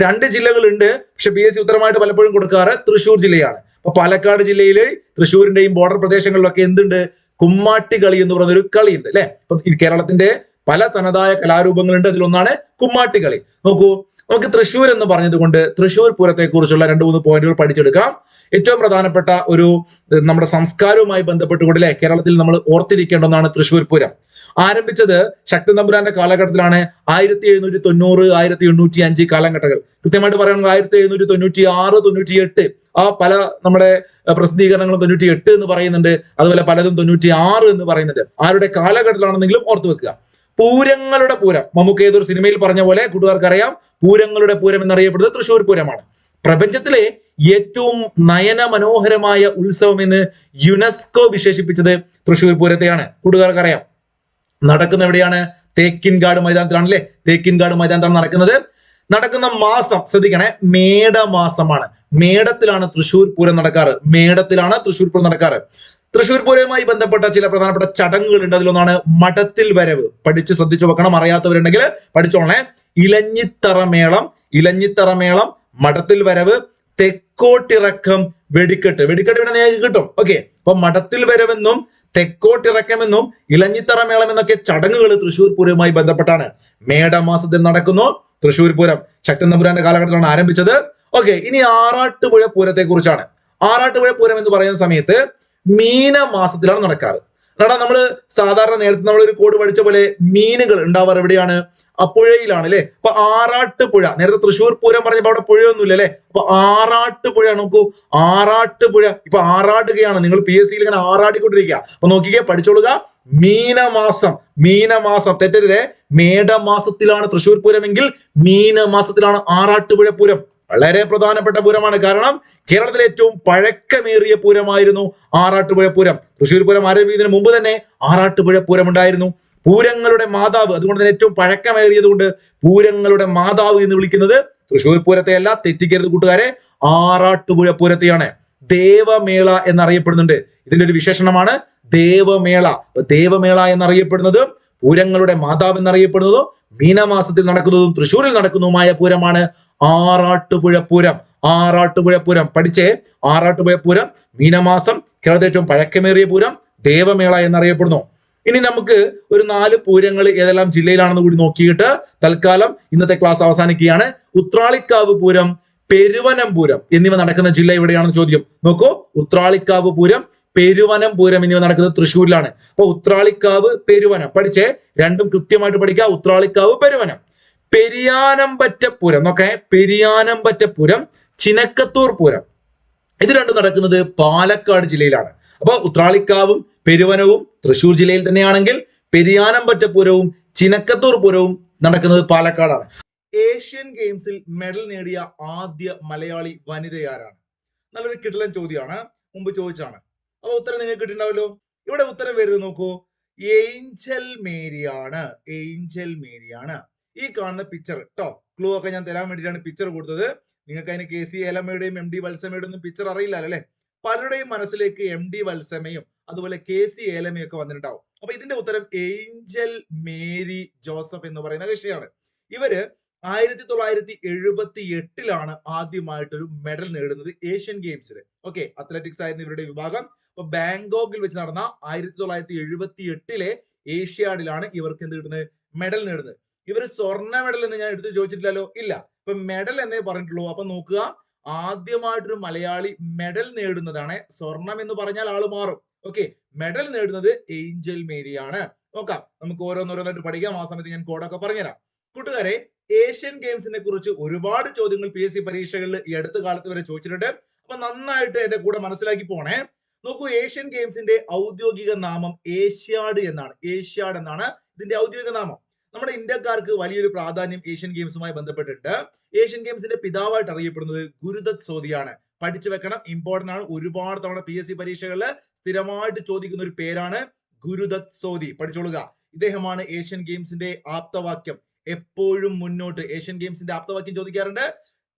2 ജില്ലകളുണ്ട്. പക്ഷെ PS ഉത്തരമായിട്ട് പലപ്പോഴും കൊടുക്കാറ് തൃശ്ശൂർ ജില്ലയാണ്. അപ്പൊ പാലക്കാട് ജില്ലയില് തൃശ്ശൂരിന്റെയും ബോർഡർ പ്രദേശങ്ങളിലൊക്കെ എന്തുണ്ട്? കുമ്മാട്ടി കളി എന്ന് പറയുന്ന ഒരു കളിയുണ്ട് അല്ലെ. അപ്പൊ കേരളത്തിന്റെ പല തനതായ കലാരൂപങ്ങളുണ്ട്. അതിലൊന്നാണ് കുമ്മാട്ടിക്കളി. നോക്കൂ, നമുക്ക് തൃശ്ശൂർ എന്ന് പറഞ്ഞത് കൊണ്ട് തൃശ്ശൂർ പൂരത്തെ കുറിച്ചുള്ള 2-3 പോയിന്റുകൾ പഠിച്ചെടുക്കാം. ഏറ്റവും പ്രധാനപ്പെട്ട ഒരു നമ്മുടെ സംസ്കാരവുമായി ബന്ധപ്പെട്ടുകൊണ്ട് അല്ലെ കേരളത്തിൽ നമ്മൾ ഓർത്തിരിക്കേണ്ട ഒന്നാണ് തൃശ്ശൂർ പൂരം. ആരംഭിച്ചത് ശക്തൻ തമ്പുരാന്റെ കാലഘട്ടത്തിലാണ്. 1790, 1805 കാലഘട്ടങ്ങൾ. കൃത്യമായിട്ട് പറയുന്നത് 1796, 98 ആ പല നമ്മുടെ പ്രസിദ്ധീകരണങ്ങളും 98 എന്ന് പറയുന്നുണ്ട്. അതുപോലെ പലതും 96 എന്ന് പറയുന്നുണ്ട്. ആരുടെ കാലഘട്ടത്തിലാണെന്നെങ്കിലും ഓർത്തു വെക്കുക. പൂരങ്ങളുടെ പൂരം, നമുക്ക് ഏതൊരു സിനിമയിൽ പറഞ്ഞ പോലെ കൂട്ടുകാർക്ക് അറിയാം, പൂരങ്ങളുടെ പൂരം എന്നറിയപ്പെടുന്നത് തൃശ്ശൂർ പൂരമാണ്. പ്രപഞ്ചത്തിലെ ഏറ്റവും നയന മനോഹരമായ ഉത്സവം എന്ന് യുനെസ്കോ വിശേഷിപ്പിച്ചത് തൃശ്ശൂർ പൂരത്തെയാണ്. കൂട്ടുകാർക്ക് അറിയാം. നടക്കുന്ന എവിടെയാണ്? തേക്കിൻകാട് മൈതാനത്തിലാണ് അല്ലെ. തേക്കിൻകാട് മൈതാനത്താണ് നടക്കുന്നത്. നടക്കുന്ന മാസം ശ്രദ്ധിക്കണേ, മേടമാസമാണ്. മേടത്തിലാണ് തൃശ്ശൂർ പൂരം നടക്കാറ്. മേടത്തിലാണ് തൃശ്ശൂർ പൂരം നടക്കാറ്. തൃശ്ശൂർ പൂരവുമായി ബന്ധപ്പെട്ട ചില പ്രധാനപ്പെട്ട ചടങ്ങുകളുണ്ട്. അതിലൊന്നാണ് മഠത്തിൽ വരവ്. പഠിച്ച് ശ്രദ്ധിച്ചു വെക്കണം, അറിയാത്തവരുണ്ടെങ്കിൽ പഠിച്ചോളേ. ഇലഞ്ഞിത്തറ മേളം, മഠത്തിൽ വരവ്, തെക്കോട്ടിറക്കം, വെടിക്കെട്ട്. വെടിക്കെട്ട് ഇവിടെ നിങ്ങൾക്ക് കിട്ടും. ഓക്കെ, അപ്പൊ മഠത്തിൽ വരവെന്നും തെക്കോട്ടിറക്കമെന്നും ഇലഞ്ഞിത്തറ മേളം എന്നൊക്കെ ചടങ്ങുകൾ തൃശ്ശൂർ പൂരവുമായി ബന്ധപ്പെട്ടാണ്. മേടമാസത്തിൽ നടക്കുന്നു തൃശ്ശൂർ പൂരം. ശക്തൻ തമ്പുരാന്റെ കാലഘട്ടത്തിലാണ് ആരംഭിച്ചത്. ഓക്കെ, ഇനി ആറാട്ടുപുഴ പൂരത്തെ കുറിച്ചാണ്. ആറാട്ടുപുഴ പൂരം എന്ന് പറയുന്ന സമയത്ത് മീനമാസത്തിലാണ് നടക്കാറ്. കാരണം നമ്മള് സാധാരണ നേരത്തെ നമ്മൾ ഒരു കോഡ് പഠിച്ച പോലെ മീനുകൾ ഉണ്ടാവാറ് എവിടെയാണ്? പുഴയിലാണ് അല്ലെ. അപ്പൊ ആറാട്ടുപുഴ, നേരത്തെ തൃശ്ശൂർ പൂരം പറഞ്ഞപ്പോ അവിടെ പുഴയൊന്നുമില്ല അല്ലെ. അപ്പൊ ആറാട്ടുപുഴ, നോക്കൂ, ആറാട്ടുപുഴ ഇപ്പൊ ആറാടുകയാണ്. നിങ്ങൾ PSC ഇങ്ങനെ ആറാടിക്കൊണ്ടിരിക്കുക. അപ്പൊ നോക്കിക്കേ, പഠിച്ചോളുക. മീനമാസം തെറ്റരുതേ. മേടമാസത്തിലാണ് തൃശ്ശൂർ പൂരമെങ്കിൽ മീനമാസത്തിലാണ് ആറാട്ടുപുഴ പൂരം. വളരെ പ്രധാനപ്പെട്ട പൂരമാണ്. കാരണം കേരളത്തിലെ ഏറ്റവും പഴക്കമേറിയ പൂരമായിരുന്നു ആറാട്ടുപുഴ പൂരം. തൃശ്ശൂർ പൂരം ആരംഭിക്കുന്നതിന് മുമ്പ് തന്നെ ആറാട്ടുപുഴ പൂരം ഉണ്ടായിരുന്നു. പൂരങ്ങളുടെ മാതാവ്, അതുകൊണ്ട് തന്നെ ഏറ്റവും പഴക്കമേറിയത് കൊണ്ട് പൂരങ്ങളുടെ മാതാവ് എന്ന് വിളിക്കുന്നത് തൃശ്ശൂർ പൂരത്തെയല്ല, തെറ്റിക്കരുത് കൂട്ടുകാരെ, ആറാട്ടുപുഴ പൂരത്തെയാണ്. ദേവമേള എന്നറിയപ്പെടുന്നുണ്ട്. ഇതിന്റെ ഒരു വിശേഷണമാണ് ദേവമേള. ദേവമേള എന്നറിയപ്പെടുന്നത്, പൂരങ്ങളുടെ മാതാവ് എന്നറിയപ്പെടുന്നതും മീനമാസത്തിൽ നടക്കുന്നതും തൃശ്ശൂരിൽ നടക്കുന്നതുമായ പൂരമാണ് ആറാട്ടുപുഴ പൂരം. ആറാട്ടുപുഴ പൂരം പഠിച്ചേ. ആറാട്ടുപുഴ പൂരം മീനമാസം, കേരളത്തിലെ ഏറ്റവും പഴക്കമേറിയ പൂരം, ദേവമേള എന്നറിയപ്പെടുന്നു. ഇനി നമുക്ക് ഒരു 4 പൂരങ്ങൾ ഏതെല്ലാം ജില്ലയിലാണെന്ന് കൂടി നോക്കിയിട്ട് തൽക്കാലം ഇന്നത്തെ ക്ലാസ് അവസാനിക്കുകയാണ്. ഉത്രാളിക്കാവ് പൂരം, പെരുവനം പൂരം എന്നിവ നടക്കുന്ന ജില്ല എവിടെയാണെന്ന് ചോദ്യം. നോക്കൂ, ഉത്രാളിക്കാവ് പൂരം, പെരുവനം പൂരം എന്നിവ നടക്കുന്നത് തൃശ്ശൂരിലാണ്. അപ്പൊ ഉത്രാളിക്കാവ്, പെരുവനം പഠിച്ചേ. രണ്ടും കൃത്യമായിട്ട് പഠിക്കുക. ഉത്രാളിക്കാവ്, പെരുവനം. പെരിയാനംപറ്റ പൂരം നോക്കേ. പെരിയാനംപറ്റ പൂരം, ചിനക്കത്തൂർ പൂരം, ഇത് രണ്ടും നടക്കുന്നത് പാലക്കാട് ജില്ലയിലാണ്. അപ്പൊ ഉത്രാളിക്കാവും പെരുവനവും തൃശ്ശൂർ ജില്ലയിൽ തന്നെയാണെങ്കിൽ പെരിയാനംപറ്റ പൂരവും ചിനക്കത്തൂർ പൂരവും നടക്കുന്നത് പാലക്കാടാണ്. ഏഷ്യൻ ഗെയിംസിൽ മെഡൽ നേടിയ ആദ്യ മലയാളി വനിതയാരാണ്? നല്ലൊരു കിടിലൻ ചോദ്യമാണ്. മുമ്പ് ചോദിച്ചാണ്. അപ്പൊ ഉത്തരം നിങ്ങൾക്ക് കിട്ടിയിട്ടുണ്ടാവല്ലോ. ഇവിടെ ഉത്തരം വരുന്നത് നോക്കൂ, ഏഞ്ചൽ മേരിയാണ്. ഏഞ്ചൽ മേരിയാണ്. ഈ കാണുന്ന പിക്ചർ കേട്ടോ, ക്ലൂ ഒക്കെ ഞാൻ തരാൻ വേണ്ടിയിട്ടാണ് പിക്ചർ കൊടുത്തത്. നിങ്ങൾക്ക് അതിന് KC ഏലമ്മയുടെയും MD വത്സമയുടെയും ഒന്നും പിക്ചർ അറിയില്ല അല്ലെ. പലരുടെയും മനസ്സിലേക്ക് MD വത്സമയും അതുപോലെ KC ഏലമ്മയും ഒക്കെ വന്നിട്ടുണ്ടാവും. അപ്പൊ ഇതിന്റെ ഉത്തരം ഏഞ്ചൽ മേരി ജോസഫ് എന്ന് പറയുന്ന കക്ഷിയാണ്. ഇവര് 1978 ആദ്യമായിട്ടൊരു മെഡൽ നേടുന്നത് ഏഷ്യൻ ഗെയിംസിൽ. ഓക്കെ, അത്ലറ്റിക്സ് ആയിരുന്നു ഇവരുടെ വിഭാഗം. അപ്പൊ ബാങ്കോക്കിൽ വെച്ച് നടന്ന 1978 ഏഷ്യാഡിലാണ് ഇവർക്ക് എന്ത് കിട്ടുന്നത്? മെഡൽ നേടുന്നത്. ഇവര് സ്വർണ്ണ മെഡൽ എന്ന് ഞാൻ എടുത്ത് ചോദിച്ചിട്ടില്ലല്ലോ. ഇല്ല, ഇപ്പൊ മെഡൽ എന്നേ പറഞ്ഞിട്ടുള്ളൂ. അപ്പൊ നോക്കുക, ആദ്യമായിട്ടൊരു മലയാളി മെഡൽ നേടുന്നതാണ്. സ്വർണം എന്ന് പറഞ്ഞാൽ ആള് മാറും. ഓക്കെ, മെഡൽ നേടുന്നത് ഏഞ്ചൽ മേരിയാണ്. നോക്കാം, നമുക്ക് ഓരോന്നോരോന്നായിട്ട് പഠിക്കാം. ആ സമയത്ത് ഞാൻ കോഡൊക്കെ പറഞ്ഞുതരാം. കൂട്ടുകാരെ, ഏഷ്യൻ ഗെയിംസിനെ കുറിച്ച് ഒരുപാട് ചോദ്യങ്ങൾ PSC പരീക്ഷകളിൽ ഈ അടുത്ത കാലത്ത് വരെ ചോദിച്ചിട്ടുണ്ട്. അപ്പൊ നന്നായിട്ട് എന്റെ കൂടെ മനസ്സിലാക്കി പോണേ. നോക്കൂ, ഏഷ്യൻ ഗെയിംസിന്റെ ഔദ്യോഗിക നാമം ഏഷ്യാഡ് എന്നാണ്. ഏഷ്യാഡ് എന്നാണ് ഇതിന്റെ ഔദ്യോഗിക നാമം. നമ്മുടെ ഇന്ത്യക്കാർക്ക് വലിയൊരു പ്രാധാന്യം ഏഷ്യൻ ഗെയിംസുമായി ബന്ധപ്പെട്ടിട്ടുണ്ട്. ഏഷ്യൻ ഗെയിംസിന്റെ പിതാവായിട്ട് അറിയപ്പെടുന്നത് ഗുരുദത്ത് സോദിയാണ്. പഠിച്ചു വെക്കണം, ഇമ്പോർട്ടന്റ് ആണ്. ഒരുപാട് തവണ PSC പരീക്ഷകളിൽ സ്ഥിരമായിട്ട് ചോദിക്കുന്ന ഒരു പേരാണ് ഗുരുദത്ത് സോദി. പഠിച്ചോളുക. ഇദ്ദേഹമാണ് ഏഷ്യൻ ഗെയിംസിന്റെ ആപ്തവാക്യം എപ്പോഴും മുന്നോട്ട്. ഏഷ്യൻ ഗെയിംസിന്റെ ആപ്തവാക്യം ചോദിക്കാറുണ്ട്.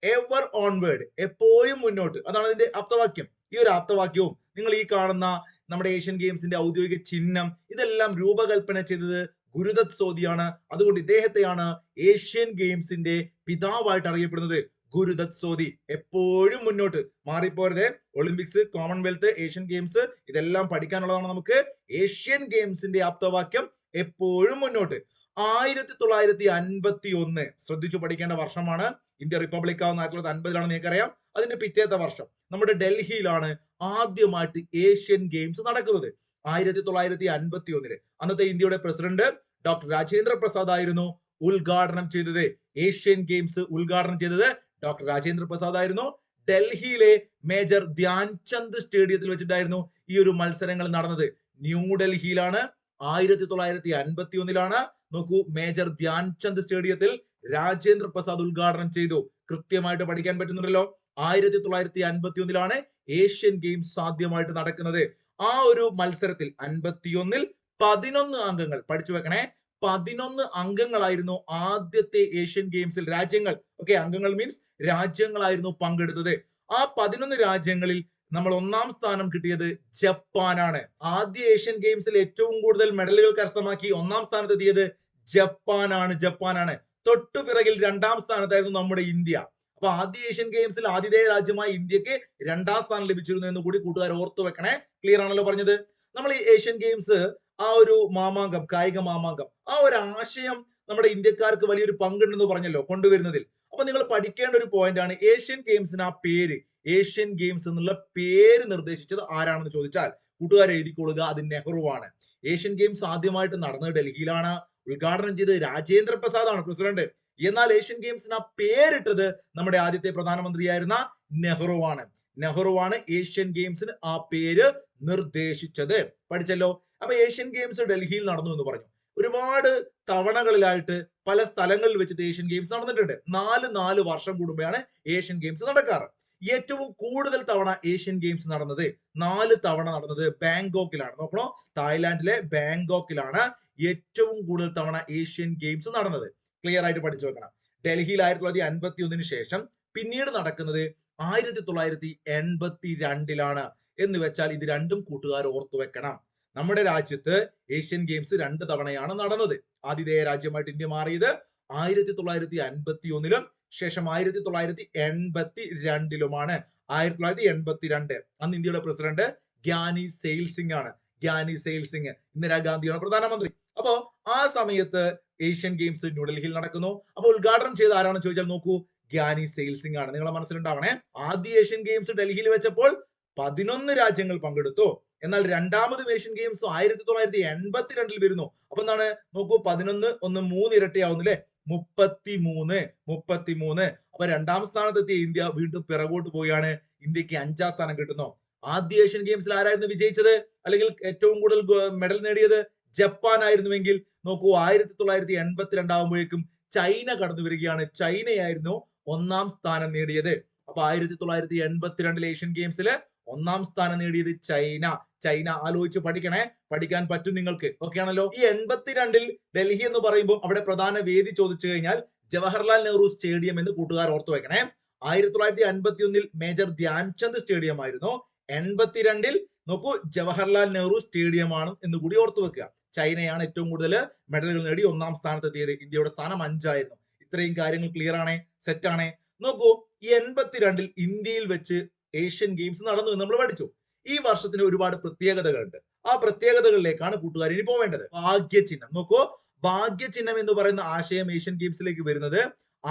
എവർ ഓൺവേർഡ്, എപ്പോഴും മുന്നോട്ട്, അതാണ് അതിന്റെ ആപ്തവാക്യം. ഈ ഒരു ആപ്തവാക്യവും നിങ്ങൾ ഈ കാണുന്ന നമ്മുടെ ഏഷ്യൻ ഗെയിംസിന്റെ ഔദ്യോഗിക ചിഹ്നം ഇതെല്ലാം രൂപകൽപ്പന ചെയ്തത് ഗുരുദത്ത് സോദിയാണ്. അതുകൊണ്ട് ഇദ്ദേഹത്തെയാണ് ഏഷ്യൻ ഗെയിംസിന്റെ പിതാവായിട്ട് അറിയപ്പെടുന്നത്. ഗുരുദത്ത് സോദി. എപ്പോഴും മുന്നോട്ട്, മാറിപ്പോരുത്. ഒളിമ്പിക്സ്, കോമൺവെൽത്ത്, ഏഷ്യൻ ഗെയിംസ് ഇതെല്ലാം പഠിക്കാനുള്ളതാണ് നമുക്ക്. ഏഷ്യൻ ഗെയിംസിന്റെ ആപ്തവാക്യം എപ്പോഴും മുന്നോട്ട്. 1951 ശ്രദ്ധിച്ചു പഠിക്കേണ്ട വർഷമാണ്. ഇന്ത്യ റിപ്പബ്ലിക് ആവുന്ന 1950 നിങ്ങൾക്കറിയാം. അതിന്റെ പിറ്റേത്തെ വർഷം നമ്മുടെ ഡൽഹിയിലാണ് ആദ്യമായിട്ട് ഏഷ്യൻ ഗെയിംസ് നടക്കുന്നത്. 1951 അന്നത്തെ ഇന്ത്യയുടെ പ്രസിഡന്റ് ഡോക്ടർ രാജേന്ദ്ര പ്രസാദ് ആയിരുന്നു ഉദ്ഘാടനം ചെയ്തത്. ഏഷ്യൻ ഗെയിംസ് ഉദ്ഘാടനം ചെയ്തത് ഡോക്ടർ രാജേന്ദ്ര പ്രസാദ് ആയിരുന്നു. ഡൽഹിയിലെ മേജർ ധ്യാൻചന്ദ് സ്റ്റേഡിയത്തിൽ വെച്ചിട്ടായിരുന്നു ഈ ഒരു മത്സരങ്ങൾ നടന്നത്. ന്യൂഡൽഹിയിലാണ്. 1951 നോക്കൂ, മേജർ ധ്യാൻചന്ദ് സ്റ്റേഡിയത്തിൽ രാജേന്ദ്ര പ്രസാദ് ഉദ്ഘാടനം ചെയ്തു. കൃത്യമായിട്ട് പഠിക്കാൻ പറ്റുന്നുണ്ടല്ലോ. 1951 ഏഷ്യൻ ഗെയിംസ് സാധ്യമായിട്ട് നടക്കുന്നത്. ആ ഒരു മത്സരത്തിൽ 51 11 അംഗങ്ങൾ പഠിച്ചു വെക്കണേ. 11 അംഗങ്ങളായിരുന്നു ആദ്യത്തെ ഏഷ്യൻ ഗെയിംസിൽ രാജ്യങ്ങൾ. ഓക്കെ, അംഗങ്ങൾ മീൻസ് രാജ്യങ്ങളായിരുന്നു പങ്കെടുത്തത്. ആ 11 രാജ്യങ്ങളിൽ നമ്മൾ ഒന്നാം സ്ഥാനം കിട്ടിയത് ജപ്പാനാണ്. ആദ്യ ഏഷ്യൻ ഗെയിംസിൽ ഏറ്റവും കൂടുതൽ മെഡലുകൾ കരസ്ഥമാക്കി ഒന്നാം സ്ഥാനത്തെത്തിയത് ജപ്പാനാണ്. തൊട്ടു പിറകിൽ രണ്ടാം സ്ഥാനത്തായിരുന്നു നമ്മുടെ ഇന്ത്യ. അപ്പൊ ആദ്യ ഏഷ്യൻ ഗെയിംസിൽ ആതിഥേയ രാജ്യമായി ഇന്ത്യക്ക് രണ്ടാം സ്ഥാനം ലഭിച്ചിരുന്നു എന്ന് കൂടി കൂട്ടുകാർ ഓർത്തു വെക്കണേ. ക്ലിയർ ആണല്ലോ പറഞ്ഞത്. നമ്മൾ ഈ ഏഷ്യൻ ഗെയിംസ് ആ ഒരു മാമാങ്കം, കായിക മാമാങ്കം, ആ ഒരു ആശയം നമ്മുടെ ഇന്ത്യക്കാർക്ക് വലിയൊരു പങ്കുണ്ടെന്ന് പറഞ്ഞല്ലോ കൊണ്ടുവരുന്നതിൽ. അപ്പൊ നിങ്ങൾ പഠിക്കേണ്ട ഒരു പോയിന്റ് ആണ് ഏഷ്യൻ ഗെയിംസിന് ആ പേര്, ഏഷ്യൻ ഗെയിംസ് എന്നുള്ള പേര് നിർദ്ദേശിച്ചത് ആരാണെന്ന് ചോദിച്ചാൽ കൂട്ടുകാർ എഴുതിക്കൊള്ളുക, അത് നെഹ്റുവാണ്. ഏഷ്യൻ ഗെയിംസ് ആദ്യമായിട്ട് നടന്നത് ഡൽഹിയിലാണ്. ഉദ്ഘാടനം ചെയ്തത് രാജേന്ദ്ര പ്രസാദ് ആണ് പ്രസിഡന്റ്. എന്നാൽ ഏഷ്യൻ ഗെയിംസിന് ആ പേരിട്ടത് നമ്മുടെ ആദ്യത്തെ പ്രധാനമന്ത്രിയായിരുന്ന നെഹ്റുവാണ് ഏഷ്യൻ ഗെയിംസിന് ആ പേര് നിർദ്ദേശിച്ചത്. പഠിച്ചല്ലോ. അപ്പൊ ഏഷ്യൻ ഗെയിംസ് ഡൽഹിയിൽ നടന്നു എന്ന് പറഞ്ഞു. ഒരുപാട് തവണകളിലായിട്ട് പല സ്ഥലങ്ങളിൽ വെച്ചിട്ട് ഏഷ്യൻ ഗെയിംസ് നടന്നിട്ടുണ്ട്. 4 വർഷം കൂടുമ്പോഴാണ് ഏഷ്യൻ ഗെയിംസ് നടക്കാറ്. ഏറ്റവും കൂടുതൽ തവണ ഏഷ്യൻ ഗെയിംസ് നടന്നത് 4 തവണ നടന്നത് ബാങ്കോക്കിലാണ്. നോക്കണോ, തായ്ലാന്റിലെ ബാങ്കോക്കിലാണ് ഏറ്റവും കൂടുതൽ തവണ ഏഷ്യൻ ഗെയിംസ് നടന്നത്. ക്ലിയർ ആയിട്ട് പഠിച്ചു വെക്കണം. ഡൽഹിയിൽ 1951 ശേഷം പിന്നീട് നടക്കുന്നത് 1982 എന്ന് വെച്ചാൽ ഇത് രണ്ടും കൂട്ടുകാർ ഓർത്തു വെക്കണം. നമ്മുടെ രാജ്യത്ത് ഏഷ്യൻ ഗെയിംസ് 2 തവണയാണ് നടന്നത്. ആതിഥേയ രാജ്യമായിട്ട് ഇന്ത്യ മാറിയത് 1951 ശേഷം 1982 1982 അന്ന് ഇന്ത്യയുടെ പ്രസിഡന്റ് ഗ്യാനി സെയിൽ സിംഗ് ആണ്. ഇന്ദിരാഗാന്ധിയാണ് പ്രധാനമന്ത്രി. അപ്പോ ആ സമയത്ത് ഏഷ്യൻ ഗെയിംസ് ന്യൂഡൽഹിയിൽ നടക്കുന്നു. അപ്പൊ ഉദ്ഘാടനം ചെയ്ത ആരാണെന്ന് ചോദിച്ചാൽ നോക്കൂ, ഗ്യാനി സെയിൽ സിംഗ് ആണ്. നിങ്ങളെ മനസ്സിലുണ്ടാവണേ. ആദ്യ ഏഷ്യൻ ഗെയിംസ് ഡൽഹിയിൽ വെച്ചപ്പോൾ 11 രാജ്യങ്ങൾ പങ്കെടുത്തു. എന്നാൽ രണ്ടാമത് ഏഷ്യൻ ഗെയിംസ് 1982 വരുന്നു. അപ്പൊ എന്താണ് നോക്കൂ, 11 ഒന്ന് 3 ഇരട്ടിയാവുന്നു അല്ലെ, 33. അപ്പൊ രണ്ടാം സ്ഥാനത്തെത്തിയ ഇന്ത്യ വീണ്ടും പിറകോട്ട് പോവുകയാണ്. ഇന്ത്യക്ക് 5ാം സ്ഥാനം കിട്ടുന്നു. ആദ്യ ഏഷ്യൻ ഗെയിംസിൽ ആരായിരുന്നു വിജയിച്ചത് അല്ലെങ്കിൽ ഏറ്റവും കൂടുതൽ മെഡൽ നേടിയത്? ജപ്പാൻ ആയിരുന്നുവെങ്കിൽ നോക്കൂ 1982 ആകുമ്പോഴേക്കും ചൈന കടന്നു വരികയാണ്. ചൈനയായിരുന്നു 1ാം സ്ഥാനം നേടിയത്. അപ്പൊ 1982 ഏഷ്യൻ ഗെയിംസിൽ 1ാം സ്ഥാനം നേടിയത് ചൈന. ആലോചിച്ച് പഠിക്കണേ, പഠിക്കാൻ പറ്റും നിങ്ങൾക്ക്. ഓക്കെ ആണല്ലോ. ഈ 82 ഡൽഹി എന്ന് പറയുമ്പോൾ അവിടെ പ്രധാന വേദി ചോദിച്ചു കഴിഞ്ഞാൽ ജവഹർലാൽ നെഹ്റു സ്റ്റേഡിയം എന്ന് കൂട്ടുകാർ ഓർത്തു വെക്കണേ. 1951 മേജർ ധ്യാൻചന്ദ് സ്റ്റേഡിയം ആയിരുന്നു. 82 നോക്കൂ ജവഹർലാൽ നെഹ്റു സ്റ്റേഡിയം ആണ് എന്ന് കൂടി ഓർത്തു വെക്കുക. ചൈനയാണ് ഏറ്റവും കൂടുതൽ മെഡലുകൾ നേടി 1ാം സ്ഥാനത്തെത്തിയത്. ഇന്ത്യയുടെ സ്ഥാനം 5 ആയിരുന്നു. ഇത്രയും കാര്യങ്ങൾ ക്ലിയർ ആണേ, സെറ്റ് ആണേ. നോക്കൂ, ഈ 82 ഇന്ത്യയിൽ വെച്ച് ഏഷ്യൻ ഗെയിംസ് നടന്നു എന്ന് നമ്മൾ പഠിച്ചു. ഈ വർഷത്തിന് ഒരുപാട് പ്രത്യേകതകളുണ്ട്. ആ പ്രത്യേകതകളിലേക്കാണ് കൂട്ടുകാർ ഇനി പോവേണ്ടത്. ഭാഗ്യചിഹ്നം നോക്കൂ, ഭാഗ്യചിഹ്നം എന്ന് പറയുന്ന ആശയം ഏഷ്യൻ ഗെയിംസിലേക്ക് വരുന്നത്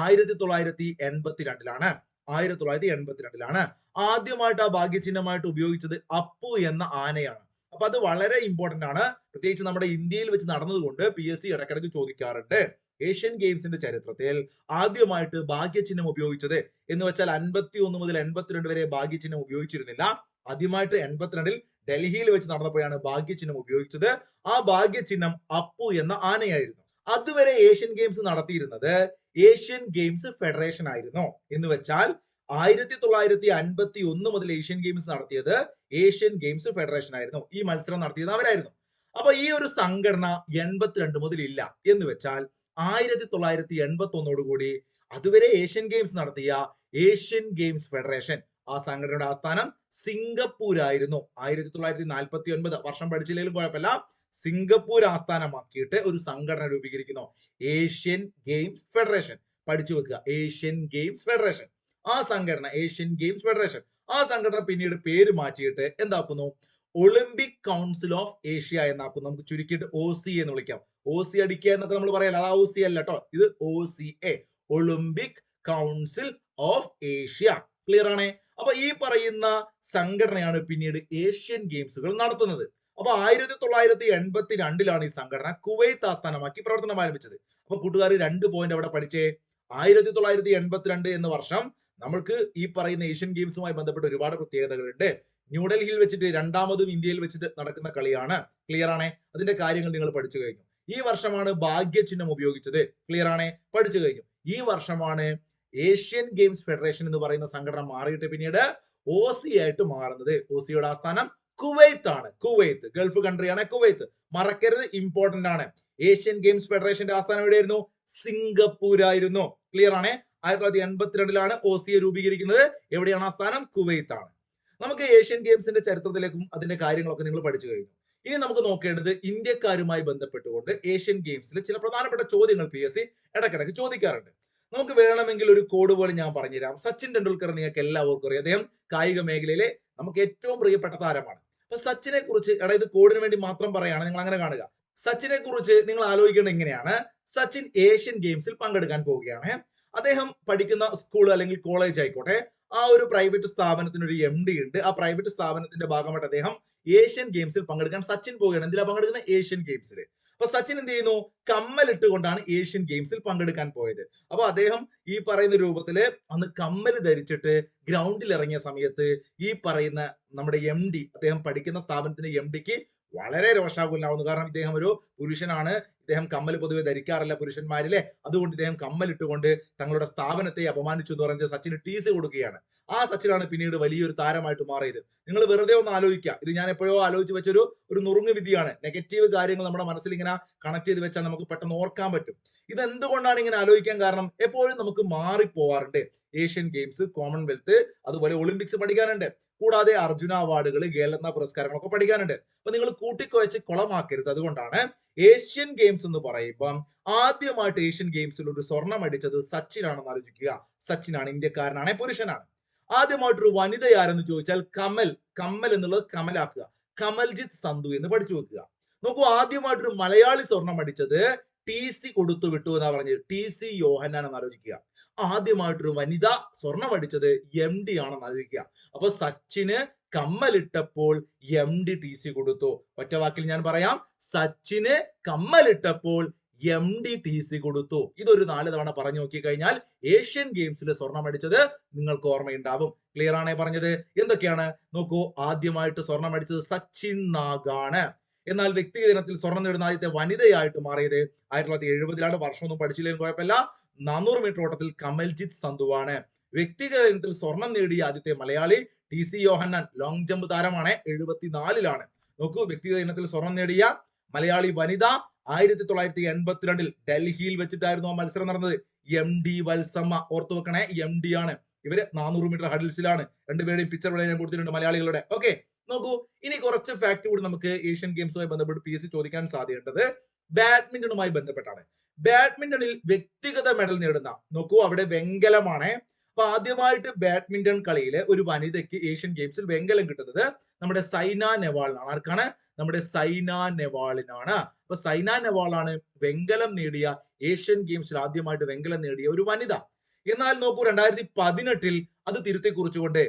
1982 1982 ആദ്യമായിട്ട് ആ ഭാഗ്യചിഹ്നമായിട്ട് ഉപയോഗിച്ചത് അപ്പു എന്ന ആനയാണ്. അപ്പൊ അത് വളരെ ഇമ്പോർട്ടന്റ് ആണ്. പ്രത്യേകിച്ച് നമ്മുടെ ഇന്ത്യയിൽ വെച്ച് നടന്നതുകൊണ്ട് PSC ഇടയ്ക്കിടയ്ക്ക് ചോദിക്കാറുണ്ട്. ഏഷ്യൻ ഗെയിംസിന്റെ ചരിത്രത്തിൽ ആദ്യമായിട്ട് ഭാഗ്യചിഹ്നം ഉപയോഗിച്ചത് എന്ന് വെച്ചാൽ 51 മുതൽ 82 വരെ ഭാഗ്യചിഹ്നം ഉപയോഗിച്ചിരുന്നില്ല. ആദ്യമായിട്ട് 82 ഡൽഹിയിൽ വെച്ച് നടന്നപ്പോഴാണ് ഭാഗ്യചിഹ്നം ഉപയോഗിച്ചത്. ആ ഭാഗ്യചിഹ്നം അപ്പു എന്ന ആനയായിരുന്നു. അതുവരെ ഏഷ്യൻ ഗെയിംസ് നടത്തിയിരുന്നത് ഏഷ്യൻ ഗെയിംസ് ഫെഡറേഷൻ ആയിരുന്നു. എന്ന് വെച്ചാൽ 1951 മുതൽ ഏഷ്യൻ ഗെയിംസ് നടത്തിയത് ഏഷ്യൻ ഗെയിംസ് ഫെഡറേഷൻ ആയിരുന്നു. ഈ മത്സരം നടത്തിയത് അവരായിരുന്നു. അപ്പൊ ഈ ഒരു സംഘടന 82 മുതൽ ഇല്ല. എന്ന് വെച്ചാൽ 1981 കൂടി അതുവരെ ഏഷ്യൻ ഗെയിംസ് നടത്തിയ ഏഷ്യൻ ഗെയിംസ് ഫെഡറേഷൻ, ആ സംഘടനയുടെ ആസ്ഥാനം സിംഗപ്പൂർ ആയിരുന്നു. 1949 വർഷം പഠിച്ചില്ലെങ്കിലും കുഴപ്പമില്ല. സിംഗപ്പൂർ ആസ്ഥാനമാക്കിയിട്ട് ഒരു സംഘടന രൂപീകരിക്കുന്നു, ഏഷ്യൻ ഗെയിംസ് ഫെഡറേഷൻ. പഠിച്ചു വെക്കുക, ഏഷ്യൻ ഗെയിംസ് ഫെഡറേഷൻ. ആ സംഘടന ഏഷ്യൻ ഗെയിംസ് ഫെഡറേഷൻ, ആ സംഘടന പിന്നീട് പേര് മാറ്റിയിട്ട് എന്താക്കുന്നു, ഒളിമ്പിക് കൗൺസിൽ ഓഫ് ഏഷ്യ എന്നാക്കും. നമുക്ക് ചുരുക്കിയിട്ട് OC എന്ന് വിളിക്കാം. OC അടിക്കുക എന്നൊക്കെ നമ്മൾ പറയല്ലോ, അത് OC അല്ല കേട്ടോ, ഇത് OCA, Olympic council of Asia. Clear ആണേ. അപ്പൊ ഈ പറയുന്ന സംഘടനയാണ് പിന്നീട് ഏഷ്യൻ ഗെയിംസുകൾ നടത്തുന്നത്. അപ്പൊ 1982 ഈ സംഘടന കുവൈത്ത് ആസ്ഥാനമാക്കി പ്രവർത്തനം ആരംഭിച്ചത്. അപ്പൊ കൂട്ടുകാർ 2 പോയിന്റ് അവിടെ പഠിച്ചേ. 1982 എന്ന വർഷം നമ്മൾക്ക് ഈ പറയുന്ന ഏഷ്യൻ ഗെയിംസുമായി ബന്ധപ്പെട്ട് ഒരുപാട് പ്രത്യേകതകളുണ്ട്. ന്യൂഡൽഹിയിൽ വെച്ചിട്ട് രണ്ടാമതും ഇന്ത്യയിൽ വെച്ചിട്ട് നടക്കുന്ന കളിയാണ്. ക്ലിയർ ആണേ. അതിന്റെ കാര്യങ്ങൾ നിങ്ങൾ പഠിച്ചു കഴിഞ്ഞു. ഈ വർഷമാണ് ഭാഗ്യചിഹ്നം ഉപയോഗിച്ചത്. ക്ലിയർ ആണേ, പഠിച്ചു കഴിഞ്ഞു. ഈ വർഷമാണ് ഏഷ്യൻ ഗെയിംസ് ഫെഡറേഷൻ എന്ന് പറയുന്ന സംഘടന മാറിയിട്ട് പിന്നീട് OC ആയിട്ട് മാറുന്നത്. OCയുടെ ആസ്ഥാനം കുവൈത്ത് ആണ്. കുവൈത്ത് ഗൾഫ് കൺട്രിയാണ് കുവൈത്ത്, മറക്കരുത്, ഇമ്പോർട്ടന്റ് ആണ്. ഏഷ്യൻ ഗെയിംസ് ഫെഡറേഷന്റെ ആസ്ഥാനം എവിടെയായിരുന്നു? സിംഗപ്പൂർ ആയിരുന്നു. ക്ലിയർ ആണ്. 1982 OC രൂപീകരിക്കുന്നത്. എവിടെയാണ് ആസ്ഥാനം? കുവൈത്ത് ആണ്. നമുക്ക് ഏഷ്യൻ ഗെയിംസിന്റെ ചരിത്രത്തിലേക്കും അതിന്റെ കാര്യങ്ങളൊക്കെ നിങ്ങൾ പഠിച്ചു കഴിഞ്ഞു. ഇനി നമുക്ക് നോക്കേണ്ടത് ഇന്ത്യക്കാരുമായി ബന്ധപ്പെട്ടുകൊണ്ട് ഏഷ്യൻ ഗെയിംസിൽ ചില പ്രധാനപ്പെട്ട ചോദ്യങ്ങൾ PSC ഇടയ്ക്കിടയ്ക്ക് ചോദിക്കാറുണ്ട്. നമുക്ക് വേണമെങ്കിൽ ഒരു കോഡ് പോലെ ഞാൻ പറഞ്ഞുതരാം. സച്ചിൻ ടെണ്ടുൽക്കർ നിങ്ങൾക്ക് എല്ലാവർക്കും അറിയാം. അദ്ദേഹം കായിക മേഖലയിലെ നമുക്ക് ഏറ്റവും പ്രിയപ്പെട്ട താരമാണ്. അപ്പൊ സച്ചിനെ കുറിച്ച്, ഇത് കോഡിന് വേണ്ടി മാത്രം പറയാണ്, നിങ്ങൾ അങ്ങനെ കാണുക. സച്ചിനെ കുറിച്ച് നിങ്ങൾ ആലോചിക്കേണ്ടത് ഇങ്ങനെയാണ്. സച്ചിൻ ഏഷ്യൻ ഗെയിംസിൽ പങ്കെടുക്കാൻ പോവുകയാണ്. അദ്ദേഹം പഠിക്കുന്ന സ്കൂൾ അല്ലെങ്കിൽ കോളേജ് ആയിക്കോട്ടെ, ആ ഒരു പ്രൈവറ്റ് സ്ഥാപനത്തിന് ഒരു MD ഉണ്ട്. ആ പ്രൈവറ്റ് സ്ഥാപനത്തിന്റെ ഭാഗമായിട്ട് അദ്ദേഹം ഏഷ്യൻ ഗെയിംസിൽ പങ്കെടുക്കാൻ സച്ചിൻ പോവുകയാണ്. എന്തിനാ പങ്കെടുക്കുന്നത്? ഏഷ്യൻ ഗെയിംസിൽ. അപ്പൊ സച്ചിൻ എന്ത് ചെയ്യുന്നു? കമ്മലിട്ടുകൊണ്ടാണ് ഏഷ്യൻ ഗെയിംസിൽ പങ്കെടുക്കാൻ പോയത്. അപ്പൊ അദ്ദേഹം ഈ പറയുന്ന രൂപത്തില് അന്ന് കമ്മൽ ധരിച്ചിട്ട് ഗ്രൗണ്ടിൽ ഇറങ്ങിയ സമയത്ത് ഈ പറയുന്ന നമ്മുടെ MD, അദ്ദേഹം പഠിക്കുന്ന സ്ഥാപനത്തിന്റെ MDക്ക് വളരെ രോഷാകുലനാവുന്നു. കാരണം ഇദ്ദേഹം ഒരു പുരുഷനാണ്, ഇദ്ദേഹം കമ്മൽ പൊതുവെ ധരിക്കാറില്ല പുരുഷന്മാരിലെ, അതുകൊണ്ട് ഇദ്ദേഹം കമ്മലിട്ടുകൊണ്ട് തങ്ങളുടെ സ്ഥാപനത്തെ അപമാനിച്ചു എന്ന് പറഞ്ഞ് സച്ചിന് ടീസ് കൊടുക്കുകയാണ്. ആ സച്ചിനാണ് പിന്നീട് വലിയൊരു താരമായിട്ട് മാറിയത്. നിങ്ങൾ വെറുതെ ഒന്ന് ആലോചിക്കുക. ഇത് ഞാൻ എപ്പോഴോ ആലോചിച്ച് വെച്ചൊരു നുറുങ്ങ് വിധിയാണ്. നെഗറ്റീവ് കാര്യങ്ങൾ നമ്മുടെ മനസ്സിൽ ഇങ്ങനെ കണക്ട് ചെയ്ത് വെച്ചാൽ നമുക്ക് പെട്ടെന്ന് ഓർക്കാൻ പറ്റും. ഇത് എന്തുകൊണ്ടാണ് ഇങ്ങനെ ആലോചിക്കാൻ കാരണം? എപ്പോഴും നമുക്ക് മാറിപ്പോവാറുണ്ട്. ഏഷ്യൻ ഗെയിംസ്, കോമൺവെൽത്ത്, അതുപോലെ ഒളിമ്പിക്സ് പഠിക്കാനുണ്ട്. കൂടാതെ അർജുന അവാർഡുകൾ, ഖേൽരത്ന പുരസ്കാരങ്ങളൊക്കെ പഠിക്കാനുണ്ട്. അപ്പൊ നിങ്ങൾ കൂട്ടിക്കുഴച്ച് കുളമാക്കരുത്. അതുകൊണ്ടാണ് ഏഷ്യൻ ഗെയിംസ് എന്ന് പറയുമ്പം ആദ്യമായിട്ട് ഏഷ്യൻ ഗെയിംസിൽ ഒരു സ്വർണം അടിച്ചത് സച്ചിനാണെന്ന് ആലോചിക്കുക. സച്ചിനാണ്, ഇന്ത്യക്കാരനാണ്, പുരുഷനാണ്. ആദ്യമായിട്ടൊരു വനിതയാരെന്ന് ചോദിച്ചാൽ കമ്മൽ എന്നുള്ളത് കമലാക്കുക, കമൽജിത്ത് സന്ധു എന്ന് പഠിച്ചു വെക്കുക. നോക്കൂ, ആദ്യമായിട്ടൊരു മലയാളി സ്വർണം അടിച്ചത് TC കൊടുത്തു വിട്ടു എന്നാ പറഞ്ഞത്, TC യോഹന്നാൻ എന്ന് ആലോചിക്കുക. ആദ്യമായിട്ടൊരു വനിത സ്വർണം അടിച്ചത് MD ആണെന്ന് ആലോചിക്കുക. അപ്പൊ സച്ചിന് കമ്മലിട്ടപ്പോൾ MD TC കൊടുത്തു. ഒറ്റ വാക്കിൽ ഞാൻ പറയാം, സച്ചിന് കമ്മലിട്ടപ്പോൾ MD TC കൊടുത്തു. ഇതൊരു 4 തവണ പറഞ്ഞു നോക്കി കഴിഞ്ഞാൽ ഏഷ്യൻ ഗെയിംസിൽ സ്വർണം അടിച്ചത് നിങ്ങൾക്ക് ഓർമ്മയുണ്ടാവും. ക്ലിയർ ആണേ പറഞ്ഞത്? എന്തൊക്കെയാണ് നോക്കൂ. ആദ്യമായിട്ട് സ്വർണം അടിച്ചത് സച്ചിൻ നാഗാണ്. എന്നാൽ വ്യക്തിഗത ഇനത്തിൽ സ്വർണം നേടുന്ന ആദ്യത്തെ വനിതയായിട്ട് മാറിയത് 1970 വർഷമൊന്നും പഠിച്ചില്ലെങ്കിലും കുഴപ്പമില്ല, 400 മീറ്റർ ഓട്ടത്തിൽ കമൽജിത്ത് സന്ധുവാണ്. വ്യക്തിഗത ഇനത്തിൽ സ്വർണം നേടിയ ആദ്യത്തെ മലയാളി TC യോഹന്നാൻ, ലോങ് ജമ്പ് താരമാണ്, 74 നോക്കൂ, വ്യക്തിഗത ഇനത്തിൽ സ്വർണം നേടിയ മലയാളി വനിത 1982 ഡൽഹിയിൽ വെച്ചിട്ടായിരുന്നു ആ മത്സരം നടന്നത്. MD വത്സമ്മ, ഓർത്തു വെക്കണേ, MD ആണ്. ഇവര് 400 മീറ്റർ ഹഡിൽസിലാണ്. രണ്ടുപേരുടെയും പിക്ചർ ഇവിടെ ഞാൻ കൊടുത്തിട്ടുണ്ട് മലയാളികളുടെ. ഓക്കെ, നോക്കൂ, ഇനി കുറച്ച് ഫാക്ട് കൂടി നമുക്ക് ഏഷ്യൻ ഗെയിംസുമായി ബന്ധപ്പെട്ട് PSC ചോദിക്കാൻ സാധ്യതയുള്ളത് ബാഡ്മിന്റണുമായി ബന്ധപ്പെട്ടാണ്. ബാഡ്മിന്റണിൽ വ്യക്തിഗത മെഡൽ നേടുന്ന, നോക്കൂ, അവിടെ വെങ്കലമാണ്. അപ്പൊ ആദ്യമായിട്ട് ബാഡ്മിന്റൺ കളിയില് ഒരു വനിതയ്ക്ക് ഏഷ്യൻ ഗെയിംസിൽ വെങ്കലം കിട്ടുന്നത് നമ്മുടെ സൈന നെഹ്വാളിനാണ്. ആർക്കാണ്? നമ്മുടെ സൈന നെഹ്വാളിനാണ്. അപ്പൊ സൈന നെഹ്വാളാണ് വെങ്കലം നേടിയ, ഏഷ്യൻ ഗെയിംസിൽ ആദ്യമായിട്ട് വെങ്കലം നേടിയ ഒരു വനിത. എന്നാൽ നോക്കൂ, 2018 അത് തിരുത്തി കുറിച്ചുകൊണ്ട്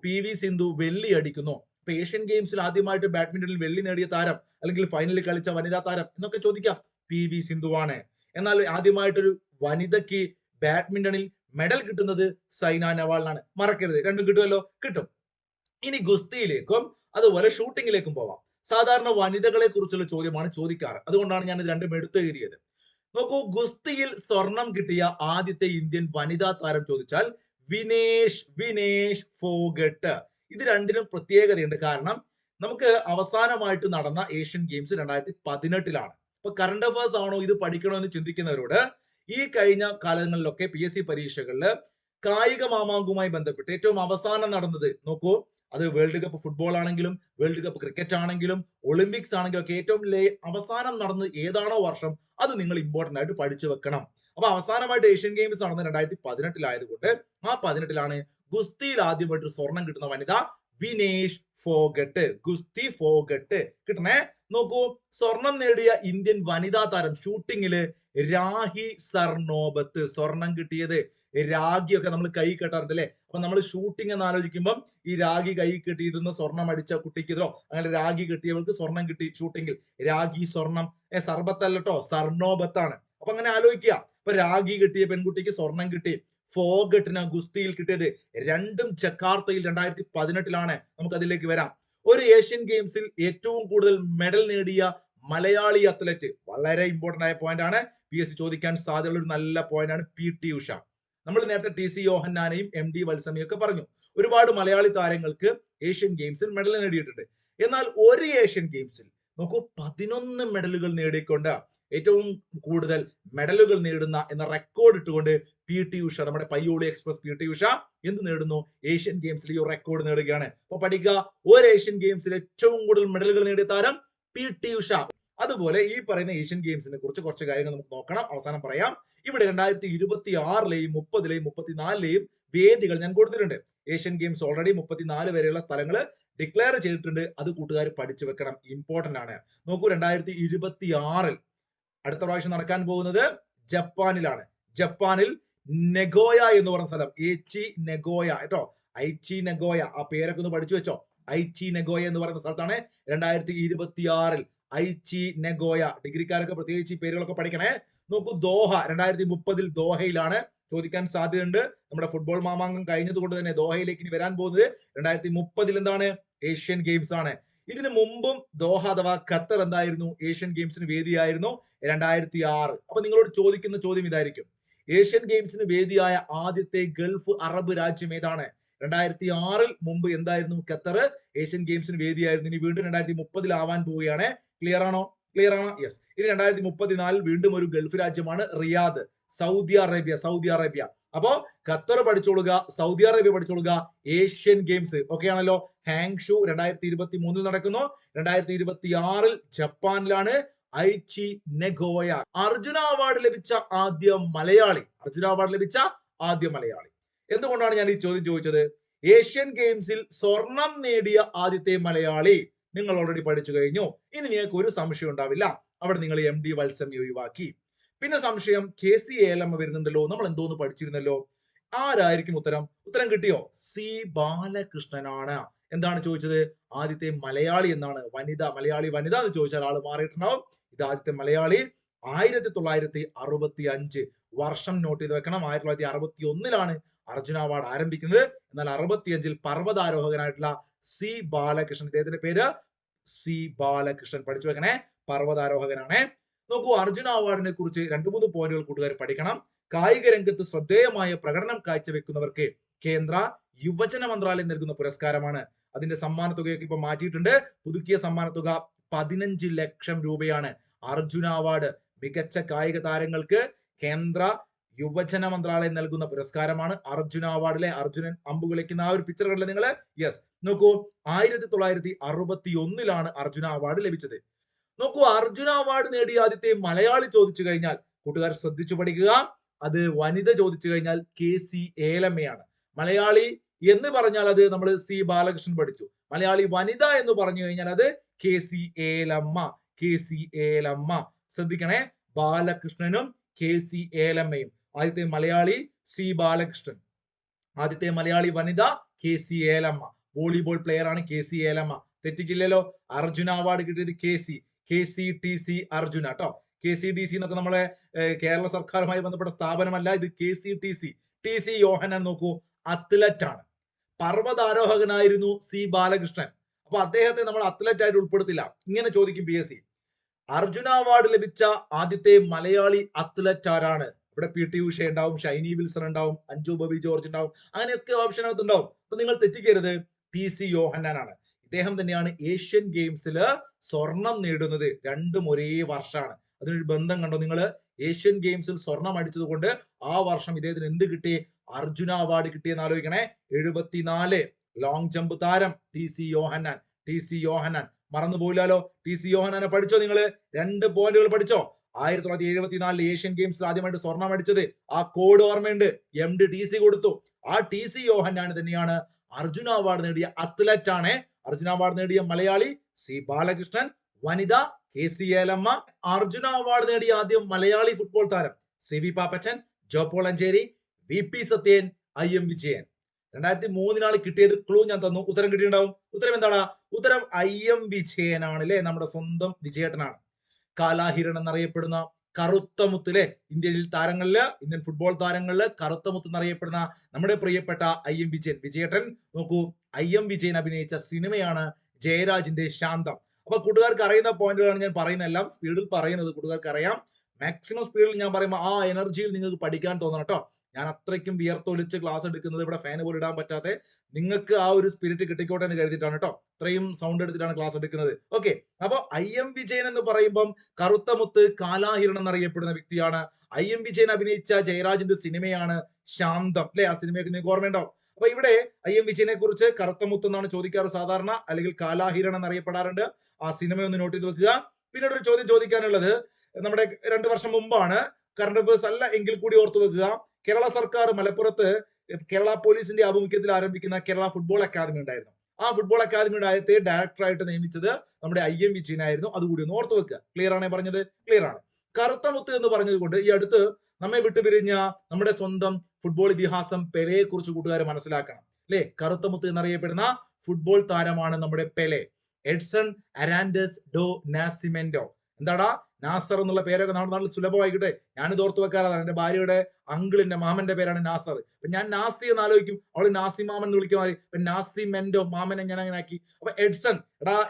PV സിന്ധു വെള്ളി അടിക്കുന്നു. അപ്പൊ ഏഷ്യൻ ഗെയിംസിൽ ആദ്യമായിട്ട് ബാഡ്മിന്റണിൽ വെള്ളി നേടിയ താരം അല്ലെങ്കിൽ ഫൈനലിൽ കളിച്ച വനിതാ താരം എന്നൊക്കെ ചോദിക്കാം, PV സിന്ധുവാണ്. എന്നാൽ ആദ്യമായിട്ടൊരു വനിതയ്ക്ക് ബാഡ്മിന്റണിൽ മെഡൽ കിട്ടുന്നത് സൈന നെഹ്വാളിനാണ്. മറക്കരുത്, രണ്ടും കിട്ടുമല്ലോ, കിട്ടും. ഇനി ഗുസ്തിയിലേക്കും അതുപോലെ ഷൂട്ടിങ്ങിലേക്കും പോവാം. സാധാരണ വനിതകളെ കുറിച്ചുള്ള ചോദ്യമാണ് ചോദിക്കാറ്, അതുകൊണ്ടാണ് ഞാൻ ഇത് രണ്ടും എടുത്തു എഴുതിയത്. നോക്കൂ, ഗുസ്തിയിൽ സ്വർണം കിട്ടിയ ആദ്യത്തെ ഇന്ത്യൻ വനിതാ താരം ചോദിച്ചാൽ വിനേഷ് ഫോഗട്ട്. ഇത് രണ്ടിനും പ്രത്യേകതയുണ്ട്. കാരണം നമുക്ക് അവസാനമായിട്ട് നടന്ന ഏഷ്യൻ ഗെയിംസ് 2018 അപ്പൊ കറണ്ട് അഫയേഴ്സ് ആണോ ഇത് പഠിക്കണോ എന്ന് ചിന്തിക്കുന്നവരോട്, ഈ കഴിഞ്ഞ കാലങ്ങളിലൊക്കെ PSC പരീക്ഷകളിൽ കായിക മാമാങ്കവുമായി ബന്ധപ്പെട്ട് ഏറ്റവും അവസാനം നടന്നത് നോക്കൂ, അത് വേൾഡ് കപ്പ് ഫുട്ബോൾ ആണെങ്കിലും വേൾഡ് കപ്പ് ക്രിക്കറ്റ് ആണെങ്കിലും ഒളിമ്പിക്സ് ആണെങ്കിലും ഒക്കെ ഏറ്റവും അവസാനം നടന്നത് ഏതാണോ വർഷം, അത് നിങ്ങൾ ഇമ്പോർട്ടന്റ് ആയിട്ട് പഠിച്ചു വെക്കണം. അപ്പൊ അവസാനമായിട്ട് ഏഷ്യൻ ഗെയിംസ് നടന്നത് 2018 ആയതുകൊണ്ട് ആ 18 ഗുസ്തിയിൽ ആദ്യമായിട്ട് സ്വർണം കിട്ടുന്ന വനിത വിനേഷ് ഫോഗട്ട്. ഗുസ്തി ഫോഗട്ട് കിട്ടണേ. നോക്കൂ, സ്വർണം നേടിയ ഇന്ത്യൻ വനിതാ താരം ഷൂട്ടിങ്ങില് രാഹി സർണോബത്ത്. സ്വർണം കിട്ടിയത് രാഗിയൊക്കെ നമ്മൾ കൈ കെട്ടാറുണ്ട് അല്ലെ? അപ്പൊ നമ്മൾ ഷൂട്ടിംഗ് എന്ന് ആലോചിക്കുമ്പോൾ ഈ രാഗി കൈ കെട്ടിയിരുന്ന സ്വർണം അടിച്ച കുട്ടിക്കിതോ അങ്ങനെ രാഗി കിട്ടിയവൾക്ക് സ്വർണം കിട്ടി ഷൂട്ടിങ്ങിൽ. രാഗി സ്വർണം സർബത്തല്ലോ, സർണോബത്താണ്. അപ്പൊ അങ്ങനെ ആലോചിക്കുക. ഇപ്പൊ രാഗി കിട്ടിയ പെൺകുട്ടിക്ക് സ്വർണം കിട്ടി. ഫോഗട്ടിന് ഗുസ്തിയിൽ കിട്ടിയത് രണ്ടും ജക്കാർത്തയിൽ 2018 നമുക്ക് അതിലേക്ക് വരാം. ഒരു ഏഷ്യൻ ഗെയിംസിൽ ഏറ്റവും കൂടുതൽ മെഡൽ നേടിയ മലയാളി അത്ലറ്റ്. വളരെ ഇമ്പോർട്ടന്റ് ആയ പോയിന്റ് ആണ്, PSC ചോദിക്കാൻ സാധ്യതയുള്ള ഒരു നല്ല പോയിന്റ് ആണ്. PT ഉഷ. നമ്മൾ നേരത്തെ TC യോഹന്നാനെയും MD വത്സമയും ഒക്കെ പറഞ്ഞു. ഒരുപാട് മലയാളി താരങ്ങൾക്ക് ഏഷ്യൻ ഗെയിംസിൽ മെഡൽ നേടിയിട്ടുണ്ട്. എന്നാൽ ഒരു ഏഷ്യൻ ഗെയിംസിൽ നോക്കൂ 11 മെഡലുകൾ നേടിക്കൊണ്ട് ഏറ്റവും കൂടുതൽ മെഡലുകൾ നേടുന്ന എന്ന റെക്കോർഡ് ഇട്ടുകൊണ്ട് PT ഉഷ, നമ്മുടെ പയ്യോളി എക്സ്പ്രസ് PT ഉഷ എന്ത് നേടുന്നു? ഏഷ്യൻ ഗെയിംസിൽ ഈ റെക്കോർഡ് നേടുകയാണ്. അപ്പൊ പഠിക്കുക, ഒരു ഏഷ്യൻ ഗെയിംസിൽ ഏറ്റവും കൂടുതൽ മെഡലുകൾ നേടിയ താരം PT ഉഷ. അതുപോലെ ഈ പറയുന്ന ഏഷ്യൻ ഗെയിംസിനെ കുറിച്ച് കുറച്ച് കാര്യങ്ങൾ നമുക്ക് നോക്കണം, അവസാനം പറയാം. ഇവിടെ 2026-ലെയും 30-ലെയും 34-ലെയും വേദികൾ ഞാൻ കൊടുത്തിട്ടുണ്ട്. ഏഷ്യൻ ഗെയിംസ് ഓൾറെഡി 34 വരെയുള്ള സ്ഥലങ്ങൾ ഡിക്ലെയർ ചെയ്തിട്ടുണ്ട്. അത് കൂട്ടുകാർ പഠിച്ചു വെക്കണം, ഇമ്പോർട്ടന്റ് ആണ്. നോക്കൂ, 2026-ൽ അടുത്ത പ്രാവശ്യം നടക്കാൻ പോകുന്നത് ജപ്പാനിലാണ്. ജപ്പാനിൽ നെഗോയ എന്ന് പറഞ്ഞ സ്ഥലം, ഏച്ചി നെഗോയ കേട്ടോ, ഐച്ചി നെഗോയ, ആ പേരൊക്കെ ഒന്ന് പഠിച്ചു വെച്ചോ. ഐച്ചി നെഗോയ എന്ന് പറയുന്ന സ്ഥലത്താണ് 2026-ൽ ഐച്ചി നെഗോയ. ഡിഗ്രിക്കാരൊക്കെ പ്രത്യേകിച്ച് ഈ പേരുകളൊക്കെ പഠിക്കണേ. നോക്കൂ, ദോഹ 2030-ൽ ദോഹയിലാണ്, ചോദിക്കാൻ സാധ്യതയുണ്ട്. നമ്മുടെ ഫുട്ബോൾ മാമാങ്കം കഴിഞ്ഞത് കൊണ്ട് തന്നെ ദോഹയിലേക്ക് ഇനി വരാൻ പോകുന്നത് 2030-ൽ എന്താണ്? ഏഷ്യൻ ഗെയിംസ് ആണ്. ഇതിനു മുമ്പും ദോഹ അഥവാ ഖത്തർ എന്തായിരുന്നു? ഏഷ്യൻ ഗെയിംസിന് വേദിയായിരുന്നു 2006. അപ്പൊ നിങ്ങളോട് ചോദിക്കുന്ന ചോദ്യം ഇതായിരിക്കും, ഏഷ്യൻ ഗെയിംസിന് വേദിയായ ആദ്യത്തെ ഗൾഫ് അറബ് രാജ്യം ഏതാണ്? 2006-ൽ മുമ്പ് എന്തായിരുന്നു? ഖത്തർ ഏഷ്യൻ ഗെയിംസിന് വേദിയായിരുന്നു. ഇനി വീണ്ടും 2030-ൽ ആവാൻ പോവുകയാണ്. ക്ലിയർ ആണോ? ക്ലിയർ ആണോ? യെസ്. ഇനി 2034-ൽ വീണ്ടും ഒരു ഗൾഫ് രാജ്യമാണ് Riyadh, Saudi Arabia. Saudi Arabia. അപ്പോ ഖത്തർ പഠിച്ചോളുക, സൗദി അറേബ്യ പഠിച്ചോളുക. ഏഷ്യൻ ഗെയിംസ് ഓക്കെ ആണല്ലോ. ഹാങ്ഷു 2023-ൽ നടക്കുന്നു. 2026-ൽ ജപ്പാനിലാണ്. Aichi Nagoya. അർജുന അവാർഡ് ലഭിച്ച ആദ്യ മലയാളി. അർജുന അവാർഡ് ലഭിച്ച ആദ്യ മലയാളി. എന്തുകൊണ്ടാണ് ഞാൻ ഈ ചോദ്യം ചോദിച്ചത്? ഏഷ്യൻ ഗെയിംസിൽ സ്വർണം നേടിയ ആദ്യത്തെ മലയാളി നിങ്ങൾ ഓൾറെഡി പഠിച്ചു കഴിഞ്ഞു. ഇനി നിങ്ങൾക്ക് ഒരു സംശയം ഉണ്ടാവില്ല. അവിടെ നിങ്ങൾ MD വത്സമി ഒഴിവാക്കി. പിന്നെ സംശയം KC ഏലമ്മ വരുന്നുണ്ടല്ലോ, നമ്മൾ എന്തോന്ന് പഠിച്ചിരുന്നല്ലോ. ആരായിരിക്കും ഉത്തരം? ഉത്തരം കിട്ടിയോ? C ബാലകൃഷ്ണനാണ്. എന്താണ് ചോദിച്ചത്? ആദ്യത്തെ മലയാളി എന്നാണ്. വനിത, മലയാളി വനിത എന്ന് ചോദിച്ചാൽ ആള് മാറിയിട്ടുണ്ടാവും. ഇത് ആദ്യത്തെ മലയാളി. 1965 വർഷം നോട്ട് ചെയ്ത് വെക്കണം. 1961-ലാണ് അർജുന അവാർഡ് ആരംഭിക്കുന്നത്. എന്നാൽ 65-ൽ പർവ്വതാരോഹകനായിട്ടുള്ള C ബാലകൃഷ്ണൻ, ഇദ്ദേഹത്തിന്റെ പേര് C ബാലകൃഷ്ണൻ, പഠിച്ചു വെക്കണേ. പർവ്വതാരോഹകനാണ്. നോക്കൂ, അർജുന അവാർഡിനെ കുറിച്ച് 2-3 പോയിന്റുകൾ കൂട്ടുകാർ പഠിക്കണം. കായിക രംഗത്ത് ശ്രദ്ധേയമായ പ്രകടനം കാഴ്ചവെക്കുന്നവർക്ക് കേന്ദ്ര യുവജന മന്ത്രാലയം നൽകുന്ന പുരസ്കാരമാണ്. അതിന്റെ സമ്മാന തുകയൊക്കെ ഇപ്പൊ മാറ്റിയിട്ടുണ്ട്. പുതുക്കിയ സമ്മാന തുക 15 ലക്ഷം രൂപയാണ്. അർജുന അവാർഡ് മികച്ച കായിക താരങ്ങൾക്ക് കേന്ദ്ര യുവജന മന്ത്രാലയം നൽകുന്ന പുരസ്കാരമാണ് അർജുന അവാർഡിലെ. അർജുനൻ അമ്പുകളിക്കുന്ന ആ ഒരു പിക്ചർ കണ്ടില്ലേ നിങ്ങള്? യെസ്. നോക്കൂ, 1961-ലാണ് അർജുന അവാർഡ് ലഭിച്ചത്. നോക്കൂ, അർജുന അവാർഡ് നേടിയ ആദ്യത്തെ മലയാളി ചോദിച്ചു കഴിഞ്ഞാൽ കൂട്ടുകാർ ശ്രദ്ധിച്ചു പഠിക്കുക, അത് വനിത ചോദിച്ചു കഴിഞ്ഞാൽ KC ഏലമ്മയാണ്. മലയാളി എന്ന് പറഞ്ഞാൽ അത് നമ്മൾ C ബാലകൃഷ്ണൻ പഠിച്ചു. മലയാളി വനിത എന്ന് പറഞ്ഞു കഴിഞ്ഞാൽ അത് KC ഏലമ്മ. KC ഏലമ്മ. ശ്രദ്ധിക്കണേ, ബാലകൃഷ്ണനും KC ഏലമ്മയും. ആദ്യത്തെ മലയാളി C ബാലകൃഷ്ണൻ, ആദ്യത്തെ മലയാളി വനിത KC ഏലമ്മ. വോളിബോൾ പ്ലെയർ ആണ് KC ഏലമ്മ. തെറ്റിക്കില്ലല്ലോ. അർജുന അവാർഡ് കിട്ടിയത് KCTC അർജുന കേട്ടോ. KCDC എന്നൊക്കെ നമ്മളെ കേരള സർക്കാരുമായി ബന്ധപ്പെട്ട സ്ഥാപനമല്ല. ഇത് KCTC. TC യോഹന്നാൻ നോക്കൂ, അത്ലറ്റ് ആണ്. പർവ്വതാരോഹകനായിരുന്നു C ബാലകൃഷ്ണൻ. അപ്പൊ അദ്ദേഹത്തെ നമ്മൾ അത്ലറ്റ് ആയിട്ട് ഉൾപ്പെടുത്തില്ല. ഇങ്ങനെ ചോദിക്കും PSC. അർജുന അവാർഡ് ലഭിച്ച ആദ്യത്തെ മലയാളി അത്ലറ്റ് ആരാണ്? ഇവിടെ PT ഉഷ ഉണ്ടാവും, ഷൈനി വിൽസൺ ഉണ്ടാവും, അഞ്ജു ബോബി ജോർജ് ഉണ്ടാവും, അങ്ങനെയൊക്കെ ഓപ്ഷനകത്ത് ഉണ്ടാവും. അപ്പൊ നിങ്ങൾ തെറ്റിക്കരുത്, TC യോഹന്നാനാണ്. ഇദ്ദേഹം തന്നെയാണ് ഏഷ്യൻ ഗെയിംസിൽ സ്വർണം നേടുന്നത്. രണ്ടും ഒരേ വർഷമാണ്. അതിനൊരു ബന്ധം കണ്ടോ നിങ്ങൾ? ഏഷ്യൻ ഗെയിംസിൽ സ്വർണം അടിച്ചത് കൊണ്ട് ആ വർഷം ഇദ്ദേഹത്തിന് എന്ത് കിട്ടി? അർജുന അവാർഡ് കിട്ടിയെന്ന് ആലോചിക്കണേ. 74 ലോങ് ജമ്പ് താരം TC യോഹന്നാൻ. മറന്നു പോയില്ലാലോ. TC യോഹന്നാനെ പഠിച്ചോ നിങ്ങൾ? 2 പോയിന്റുകൾ പഠിച്ചോ? 1974 ഏഷ്യൻ ഗെയിംസിൽ ആദ്യമായിട്ട് സ്വർണം അടിച്ചത്. ആ കോഡ് ഓർമ്മയുണ്ട്. MD TC കൊടുത്തു. ആ TC യോഹന്നാൻ തന്നെയാണ് അർജുന അവാർഡ് നേടിയ അത്ലറ്റ് ആണ്. അർജുന അവാർഡ് നേടിയ മലയാളി C ബാലകൃഷ്ണൻ, വനിത KC ഏലമ്മ. അർജുന അവാർഡ് നേടിയ ആദ്യം മലയാളി ഫുട്ബോൾ താരം CV പാപ്പച്ചൻ, ജോ പോളഞ്ചേരി, VP സത്യൻ, IM വിജയൻ. 2003 കിട്ടിയത്. ക്ലൂ ഞാൻ തന്നു, ഉത്തരം കിട്ടിയിട്ടുണ്ടാവും. ഉത്തരം എന്താണ്? ഉത്തരം IM വിജയനാണ് അല്ലെ, നമ്മുടെ സ്വന്തം വിജയേട്ടനാണ്. കാലാഹിരൺ എന്നറിയപ്പെടുന്ന കറുത്ത മുത്ത് അല്ലെ, ഇന്ത്യൻ ഫുട്ബോൾ താരങ്ങളില് കറുത്ത മുത്ത് എന്നറിയപ്പെടുന്ന നമ്മുടെ പ്രിയപ്പെട്ട IM വിജയൻ, വിജയേട്ടൻ. നോക്കൂ, IM വിജയൻ അഭിനയിച്ച സിനിമയാണ് ജയരാജിന്റെ ശാന്തം. അപ്പൊ കൂട്ടുകാർക്ക് അറിയുന്ന പോയിന്റുകളാണ് ഞാൻ പറയുന്നത്, എല്ലാം സ്പീഡിൽ പറയുന്നത് കൂട്ടുകാർക്ക് അറിയാം. മാക്സിമം സ്പീഡിൽ ഞാൻ പറയുമ്പോൾ ആ എനർജിയിൽ നിങ്ങൾക്ക് പഠിക്കാൻ തോന്നണം കേട്ടോ. ഞാൻ അത്രയ്ക്കും വിയർത്തൊലിച്ച് ക്ലാസ് എടുക്കുന്നത്, ഇവിടെ ഫാൻ പോലും ഇടാൻ പറ്റാതെ നിങ്ങൾക്ക് ആ ഒരു സ്പിരിറ്റ് കിട്ടിക്കോട്ടെ എന്ന് കരുതിയിട്ടാണ് കേട്ടോ. ഇത്രയും സൗണ്ട് എടുത്തിട്ടാണ് ക്ലാസ് എടുക്കുന്നത്. ഓക്കെ, അപ്പൊ IM വിജയൻ എന്ന് പറയുമ്പം കറുത്ത മുത്ത്, കാലാഹിരൺ എന്നറിയപ്പെടുന്ന വ്യക്തിയാണ്. IM വിജയൻ അഭിനയിച്ച ജയരാജിന്റെ സിനിമയാണ് ശാന്തം അല്ലെ. ആ സിനിമയൊക്കെ നിങ്ങൾക്ക് ഓർമ്മയുണ്ടാവും. അപ്പൊ ഇവിടെ IM വിജയനെ കുറിച്ച് കറുത്ത മുത്ത് എന്നാണ് ചോദിക്കാറ് സാധാരണ, അല്ലെങ്കിൽ കാലാഹിരൺ എന്നറിയപ്പെടാറുണ്ട്. ആ സിനിമ ഒന്ന് നോട്ട് ചെയ്ത് വെക്കുക. പിന്നീട് ഒരു ചോദ്യം ചോദിക്കാനുള്ളത്, നമ്മുടെ 2 വർഷം മുമ്പാണ്, കറണ്ട് അഫയേഴ്സ് അല്ല എങ്കിൽ കൂടി ഓർത്തു വെക്കുക. കേരള സർക്കാർ മലപ്പുറത്ത് കേരള പോലീസിന്റെ ആഭിമുഖ്യത്തിൽ ആരംഭിക്കുന്ന കേരള ഫുട്ബോൾ അക്കാദമി ഉണ്ടായിരുന്നു. ആ ഫുട്ബോൾ അക്കാദമിയുടെ ആദ്യത്തെ ഡയറക്ടറായിട്ട് നിയമിച്ചത് നമ്മുടെ IM വിജയനായിരുന്നു. അതുകൂടി ഒന്ന് ഓർത്തു വെക്കുക. ക്ലിയർ ആണേ പറഞ്ഞത്? ക്ലിയർ ആണ്. കറുത്ത മുത്ത് എന്ന് പറഞ്ഞത് കൊണ്ട് ഈ അടുത്ത് നമ്മെ വിട്ടുപിരിഞ്ഞ നമ്മുടെ സ്വന്തം ഫുട്ബോൾ ഇതിഹാസം പെലെയെ കുറിച്ച് കൂട്ടുകാരെ മനസ്സിലാക്കണം അല്ലെ. കറുത്ത മുത്ത് എന്നറിയപ്പെടുന്ന ഫുട്ബോൾ താരമാണ് നമ്മുടെ പെലെ, എഡ്സൺ അരാൻഡസ് ഡോ നാസിമെന്റോ. എന്താടാ, നാസർ എന്നുള്ള പേരൊക്കെ നമ്മുടെ നാട്ടിൽ സുലഭമായിക്കട്ടെ. ഞാനിത് ഓർത്ത് വെക്കാറാണ്. എന്റെ ഭാര്യയുടെ അങ്കിളിന്റെ മാമന്റെ പേരാണ് നാസർ. അപ്പൊ ഞാൻ നാസി എന്ന് ആലോചിക്കും, അവള് നാസി മാമൻ എന്ന് വിളിക്കുമാറി. അപ്പൊ നാസി മെന്റോ, മാമനെ ഞാൻ അങ്ങനെ ആക്കി. അപ്പൊ എഡ്സൺ,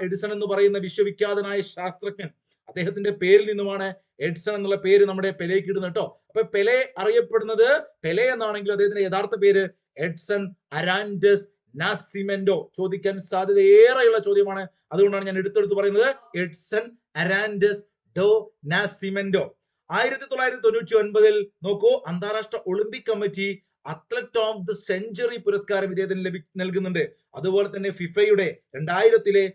എഡിസൺ എന്ന് പറയുന്ന വിശ്വവിഖ്യാതനായ ശാസ്ത്രജ്ഞൻ, അദ്ദേഹത്തിന്റെ പേരിൽ നിന്നുമാണ് എഡ്സൺ എന്നുള്ള പേര് നമ്മുടെ പെലെക്ക് ഇടുന്നത് കേട്ടോ. അപ്പൊ പെലെ അറിയപ്പെടുന്നത് പെലെ എന്നാണെങ്കിലും അദ്ദേഹത്തിന്റെ യഥാർത്ഥ പേര് എഡ്സൺ അരാൻഡസ് നാസിമെന്റോ. ചോദിക്കാൻ സാധ്യത ഏറെയുള്ള ചോദ്യമാണ്, അതുകൊണ്ടാണ് ഞാൻ എടുത്തെടുത്ത് പറയുന്നത് എഡ്സൺ അരാൻഡസ് ഡോ നാസിമെന്റോ. 1999 നോക്കൂ, അന്താരാഷ്ട്ര Olympic committee athlete of the century പുരസ്കാരം ഇദ്ദേഹത്തിന് നൽകുന്നുണ്ട്. അതുപോലെ തന്നെ ഫിഫയുടെ 2000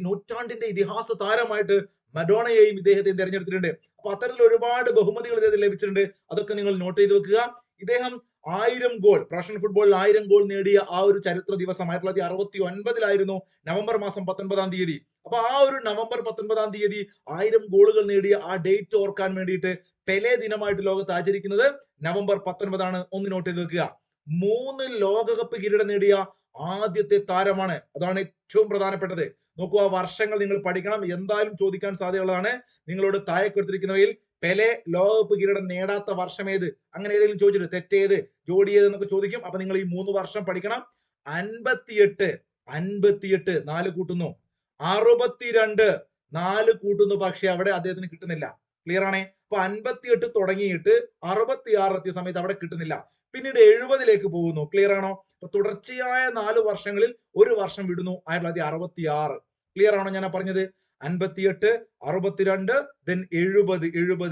നൂറ്റാണ്ടിന്റെ ഇതിഹാസ താരമായിട്ട് മഡോണയെയും ഇദ്ദേഹത്തെ തെരഞ്ഞെടുത്തിട്ടുണ്ട്. അപ്പൊ അത്തരത്തിൽ ഒരുപാട് ബഹുമതികൾ ഇദ്ദേഹത്തിന് ലഭിച്ചിട്ടുണ്ട്. അതൊക്കെ നിങ്ങൾ നോട്ട് ചെയ്ത് വെക്കുക. ഇദ്ദേഹം 1000 ഗോൾ, പ്രൊഫഷണൽ ഫുട്ബോളിൽ 1000 ഗോൾ നേടിയ ആ ഒരു ചരിത്ര ദിവസം 1969 നവംബർ മാസം 19 തീയതി. അപ്പൊ ആ ഒരു നവംബർ 19 തീയതി 1000 ഗോളുകൾ നേടിയ ആ ഡേറ്റ് ഓർക്കാൻ വേണ്ടിയിട്ട് പെലെ ദിനമായിട്ട് ലോകത്ത് ആചരിക്കുന്നത് നവംബർ 19. ഒന്ന് നോട്ട് ചെയ്ത് വെക്കുക. 3 ലോകകപ്പ് കിരീടം നേടിയ ആദ്യത്തെ താരമാണ്. അതാണ് ഏറ്റവും പ്രധാനപ്പെട്ടത്. നോക്കൂ, ആ വർഷങ്ങൾ നിങ്ങൾ പഠിക്കണം, എന്തായാലും ചോദിക്കാൻ സാധ്യതയുള്ളതാണ്. നിങ്ങളോട് താഴെ കൊടുത്തിരിക്കുന്നവയിൽ പെലെ ലോകകപ്പ് കിരീടം നേടാത്ത വർഷം ഏത്, അങ്ങനെ ഏതെങ്കിലും ചോദിച്ചിട്ട് തെറ്റേത്, ജോഡിയേത് എന്നൊക്കെ ചോദിക്കും. അപ്പൊ നിങ്ങൾ ഈ 3 വർഷം പഠിക്കണം. 58, 4 കൂട്ടുന്നു, 62, 4 കൂട്ടുന്നു. പക്ഷെ അവിടെ അദ്ദേഹത്തിന് കിട്ടുന്നില്ല. ക്ലിയർ ആണേ? അപ്പൊ 58 തുടങ്ങിയിട്ട് 66 എത്തിയ സമയത്ത് അവിടെ കിട്ടുന്നില്ല. പിന്നീട് 70 പോകുന്നു. ക്ലിയർ ആണോ? അപ്പൊ തുടർച്ചയായ 4 വർഷങ്ങളിൽ ഒരു വർഷം വിടുന്നു, 1966. ക്ലിയർ ആണോ ഞാൻ പറഞ്ഞത്? 58, 62, then 70,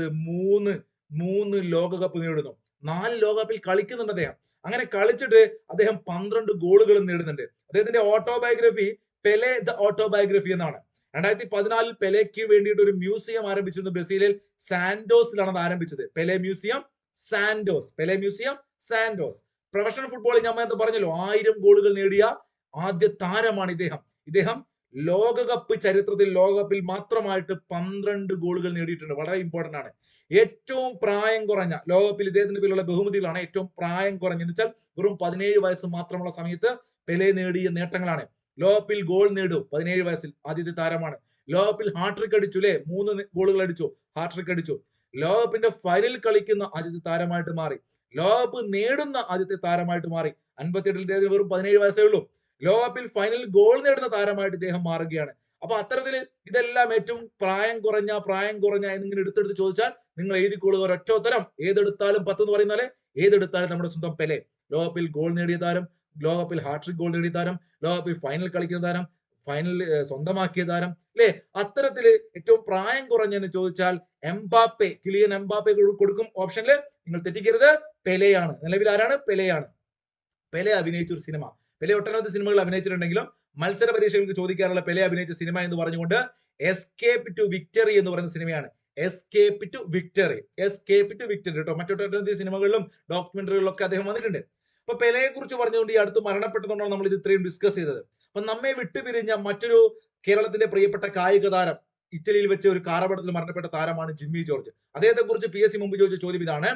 3 ലോകകപ്പ് നേടുന്നു. 4 ലോകകപ്പിൽ കളിക്കുന്നുണ്ട് അദ്ദേഹം. അങ്ങനെ കളിച്ചിട്ട് അദ്ദേഹം 12 ഗോളുകളും നേടുന്നുണ്ട്. അദ്ദേഹത്തിന്റെ ഓട്ടോബയോഗ്രഫി പെലെ ദ ഓട്ടോബയോഗ്രഫി എന്നാണ്. 2014 പെലെക്ക് വേണ്ടിയിട്ട് ഒരു മ്യൂസിയം ആരംഭിച്ചിരുന്നു ബ്രസീലിൽ, സാന്റോസിലാണ് അത് ആരംഭിച്ചത്. Pele museum Santos. പ്രൊഫഷണൽ ഫുട്ബോളിൽ ഞാൻ നേരത്തെ പറഞ്ഞല്ലോ, 1000 ഗോളുകൾ നേടിയ ആദ്യ താരമാണ് ഇദ്ദേഹം ലോകകപ്പ് ചരിത്രത്തിൽ ലോകകപ്പിൽ മാത്രമായിട്ട് 12 ഗോളുകൾ നേടിയിട്ടുണ്ട്. വളരെ ഇമ്പോർട്ടന്റ് ആണ്. ഏറ്റവും പ്രായം കുറഞ്ഞ ലോകകപ്പിൽ ഇദ്ദേഹത്തിന്റെ പേരിലുള്ള ബഹുമതികളാണ്. ഏറ്റവും പ്രായം കുറഞ്ഞ എന്ന് വെച്ചാൽ വെറും 17 വയസ്സ് മാത്രമുള്ള സമയത്ത് പെലെ നേടിയ നേട്ടങ്ങളാണ്. ലോകകപ്പിൽ ഗോൾ നേടും 17 വയസ്സിൽ ആദ്യത്തെ താരമാണ്. ലോകകപ്പിൽ ഹാട്രിക് അടിച്ചു അല്ലെ, 3 ഗോളുകൾ അടിച്ചു, ഹാട്രിക് അടിച്ചു. ലോകകപ്പിന്റെ ഫൈനലിൽ കളിക്കുന്ന ആദ്യത്തെ താരമായിട്ട് മാറി. ലോകകപ്പ് നേടുന്ന ആദ്യത്തെ താരമായിട്ട് മാറി. 58 ഇദ്ദേഹത്തിന് വെറും 17 വയസ്സേ ഉള്ളൂ. ലോകകപ്പിൽ ഫൈനൽ ഗോൾ നേടുന്ന താരമായിട്ട് ഇദ്ദേഹം മാറുകയാണ്. അപ്പൊ അത്തരത്തിൽ ഇതെല്ലാം ഏറ്റവും പ്രായം കുറഞ്ഞ എന്നിങ്ങനെ എടുത്തെടുത്ത് ചോദിച്ചാൽ നിങ്ങൾ എഴുതിക്കൊള്ളുക ഒരൊറ്റ ഉത്തരം. ഏതെടുത്താലും 10 എന്ന് പറയുന്ന പോലെ ഏതെടുത്താലും നമ്മുടെ സ്വന്തം പെലെ. ലോകകപ്പിൽ ഗോൾ നേടിയ താരം, ലോകകപ്പിൽ ഹാട്രിക് ഗോൾ നേടിയ താരം, ലോകകപ്പിൽ ഫൈനൽ കളിക്കുന്ന താരം, ഫൈനൽ സ്വന്തമാക്കിയ താരം അല്ലെ. അത്തരത്തിൽ ഏറ്റവും പ്രായം കുറഞ്ഞെന്ന് ചോദിച്ചാൽ കിലിയൻ എംബാപ്പെ കൊടുക്കും ഓപ്ഷനിൽ. നിങ്ങൾ തെറ്റിക്കരുത്, പെലെയാണ്. നിലവിൽ ആരാണ്? പെലെയാണ്. പെലെ അഭിനയിച്ച ഒരു സിനിമ, പെലെ ഒട്ടനവധി സിനിമകൾ അഭിനയിച്ചിട്ടുണ്ടെങ്കിലും മത്സര പരീക്ഷകൾക്ക് ചോദിക്കാനുള്ള പെലെ അഭിനയിച്ച സിനിമ എന്ന് പറഞ്ഞുകൊണ്ട് എസ്കേപ്പ് ടു വിക്ടറി എന്ന് പറയുന്ന സിനിമയാണ്. എസ്കേപ്പ് ടു വിക്ടറി കേട്ടോ. മറ്റൊട്ടനവധി സിനിമകളിലും ഡോക്യുമെന്ററികളിലും ഒക്കെ അദ്ദേഹം വന്നിട്ടുണ്ട്. അപ്പൊ പെലെയെ കുറിച്ച് പറഞ്ഞുകൊണ്ട് ഈ അടുത്ത് മരണപ്പെട്ടതുകൊണ്ടാണ് നമ്മൾ ഇത് ഇത്രയും ഡിസ്കസ് ചെയ്തത്. അപ്പൊ നമ്മെ വിട്ടുപിരിഞ്ഞ മറ്റൊരു കേരളത്തിന്റെ പ്രിയപ്പെട്ട കായിക താരം ഇറ്റലിയിൽ വെച്ച് ഒരു കാർ അപകടത്തിൽ മരണപ്പെട്ട താരമാണ് ജിമ്മി ജോർജ്. അദ്ദേഹത്തെ കുറിച്ച് PSC മുമ്പ് ചോദിച്ച ചോദ്യം ഇതാണ്: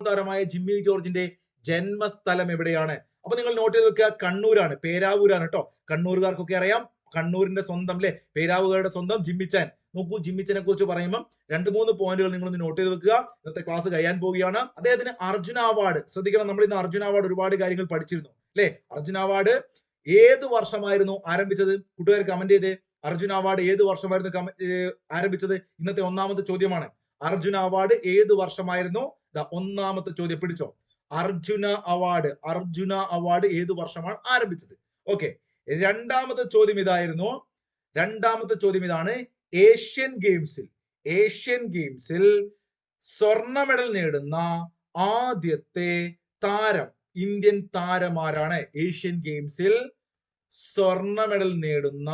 താരമായ ജിമ്മി ജോർജിന്റെ ജന്മസ്ഥലം എവിടെയാണ്? അപ്പൊ നിങ്ങൾ നോട്ട് ചെയ്ത് വെക്കുക, കണ്ണൂരാണ്, പേരാവൂരാണ് കേട്ടോ. കണ്ണൂരുകാർക്കൊക്കെ അറിയാം, കണ്ണൂരിന്റെ സ്വന്തം അല്ലെ, പേരാവുകാരുടെ സ്വന്തം ജിമ്മിച്ചാൻ. നോക്കൂ, ജിമ്മിച്ചനെ കുറിച്ച് പറയുമ്പോൾ 2-3 പോയിന്റുകൾ നിങ്ങൾ ഒന്ന് നോട്ട് ചെയ്ത് വെക്കുക. ഇന്നത്തെ ക്ലാസ് കഴിയാൻ പോവുകയാണ്. അദ്ദേഹത്തിന് അർജുന അവാർഡ്, ശ്രദ്ധിക്കണം, നമ്മൾ ഇന്ന് അർജുന അവാർഡ് ഒരുപാട് കാര്യങ്ങൾ പഠിച്ചിരുന്നു അല്ലെ. അർജുന അവാർഡ് ഏത് വർഷമായിരുന്നു ആരംഭിച്ചത്? കൂട്ടുകാർ കമന്റ് ചെയ്തേ, അർജുന അവാർഡ് ഏത് വർഷമായിരുന്നു ആരംഭിച്ചത്? ഇന്നത്തെ ഒന്നാമത്തെ ചോദ്യമാണ്. അർജുന അവാർഡ് ഏത് വർഷമായിരുന്നു? ഒന്നാമത്തെ ചോദ്യം പിടിച്ചോ. അർജുന അവാർഡ് ഏത് വർഷമാണ് ആരംഭിച്ചത്? ഓക്കെ, രണ്ടാമത്തെ ചോദ്യം ഇതാണ്: ഏഷ്യൻ ഗെയിംസിൽ സ്വർണ്ണ മെഡൽ നേടുന്ന ആദ്യത്തെ താരം, ഇന്ത്യൻ താരമാരാണ്? ഏഷ്യൻ ഗെയിംസിൽ സ്വർണ്ണ മെഡൽ നേടുന്ന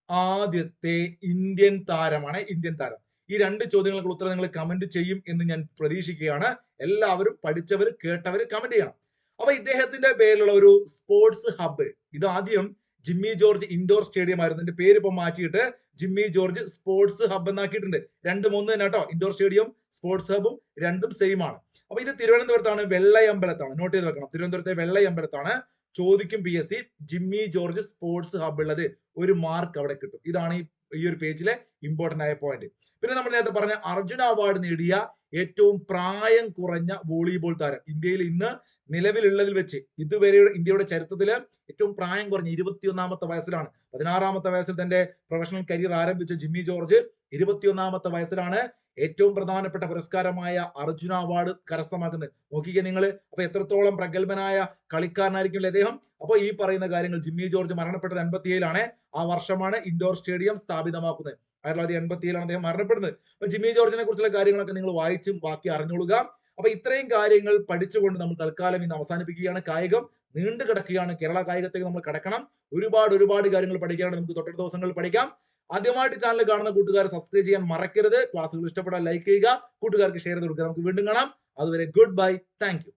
ആദ്യത്തെ ഇന്ത്യൻ താരമാണ്, ഇന്ത്യൻ താരം. ഈ 2 ചോദ്യങ്ങൾക്ക് ഉത്തരം നിങ്ങൾ കമന്റ് ചെയ്യും എന്ന് ഞാൻ പ്രതീക്ഷിക്കുകയാണ്. എല്ലാവരും പഠിച്ചവർ, കേട്ടവർ കമന്റ് ചെയ്യണം. അപ്പൊ ഇദ്ദേഹത്തിന്റെ പേരിലുള്ള ഒരു സ്പോർട്സ് ഹബ്ബ്, ഇത് ആദ്യം ജിമ്മി ജോർജ് ഇൻഡോർ സ്റ്റേഡിയം ആയിരുന്നു. ഇതിന്റെ പേര് ഇപ്പൊ മാറ്റിയിട്ട് ജിമ്മി ജോർജ് സ്പോർട്സ് ഹബ്ബ് എന്നാക്കിയിട്ടുണ്ട്. 2-3 തന്നെ കേട്ടോ. ഇൻഡോർ സ്റ്റേഡിയം, സ്പോർട്സ് ഹബ്ബും രണ്ടും സെയിം ആണ്. അപ്പൊ ഇത് തിരുവനന്തപുരത്താണ്, വെള്ളയമ്പലത്താണ്. നോട്ട് ചെയ്ത് വെക്കണം, തിരുവനന്തപുരത്തെ വെള്ളയമ്പലത്താണ്. ചോദിക്കും PSC, Jimmy George sports hub ഉള്ളത്, ഒരു മാർക്ക് അവിടെ കിട്ടും. ഇതാണ് ഈ ഒരു പേജിലെ ഇമ്പോർട്ടന്റ് ആയ പോയിന്റ്. പിന്നെ നമ്മൾ നേരത്തെ പറഞ്ഞ അർജുന അവാർഡ് നേടിയ ഏറ്റവും പ്രായം കുറഞ്ഞ വോളിബോൾ താരം, ഇന്ത്യയിൽ ഇന്ന് നിലവിലുള്ളതിൽ വെച്ച് ഇതുവരെ ഇന്ത്യയുടെ ചരിത്രത്തിൽ ഏറ്റവും പ്രായം കുറഞ്ഞ 21ാമത്തെ വയസ്സിലാണ്. 16ാമത്തെ വയസ്സിൽ തന്റെ പ്രൊഫഷണൽ കരിയർ ആരംഭിച്ച ജിമ്മി ജോർജ് 21ാമത്തെ വയസ്സിലാണ് ഏറ്റവും പ്രധാനപ്പെട്ട പുരസ്കാരമായ അർജുന അവാർഡ് കരസ്ഥമാക്കുന്നത്. നോക്കിക്കേ നിങ്ങൾ, അപ്പൊ എത്രത്തോളം പ്രഗത്ഭനായ കളിക്കാരനായിരിക്കും അദ്ദേഹം. അപ്പൊ ഈ പറയുന്ന കാര്യങ്ങൾ, ജിമ്മി ജോർജ് മരണപ്പെട്ടത് 87-ലാണ്. ആ വർഷമാണ് ഇൻഡോർ സ്റ്റേഡിയം സ്ഥാപിതമാക്കുന്നത്. 1987-ലാണ് അദ്ദേഹം മരണപ്പെടുന്നത്. അപ്പൊ ജിമ്മി ജോർജിനെ കുറിച്ചുള്ള കാര്യങ്ങളൊക്കെ നിങ്ങൾ വായിച്ചും ബാക്കി അറിഞ്ഞോളുക. അപ്പൊ ഇത്രയും കാര്യങ്ങൾ പഠിച്ചുകൊണ്ട് നമ്മൾ തൽക്കാലം ഇന്ന് അവസാനിപ്പിക്കുകയാണ്. കായികം നീണ്ടു കിടക്കുകയാണ്. കേരള കായികത്തേക്ക് നമ്മൾ കടക്കണം. ഒരുപാട് കാര്യങ്ങൾ പഠിക്കാനാണ്. നമുക്ക് തൊട്ടടുത്ത ദിവസങ്ങളിൽ പഠിക്കാം. ആദ്യമായിട്ട് ചാനൽ കാണുന്ന കൂട്ടുകാർ സബ്സ്ക്രൈബ് ചെയ്യാൻ മറക്കരുത്. ക്ലാസ്സുകൾ ഇഷ്ടപ്പെട്ടാൽ ലൈക്ക് ചെയ്യുക, കൂട്ടുകാർക്ക് ഷെയർ ചെയ്ത് കൊടുക്കുക. നമുക്ക് വീണ്ടും കാണാം. അതുവരെ ഗുഡ് ബൈ, താങ്ക് യു.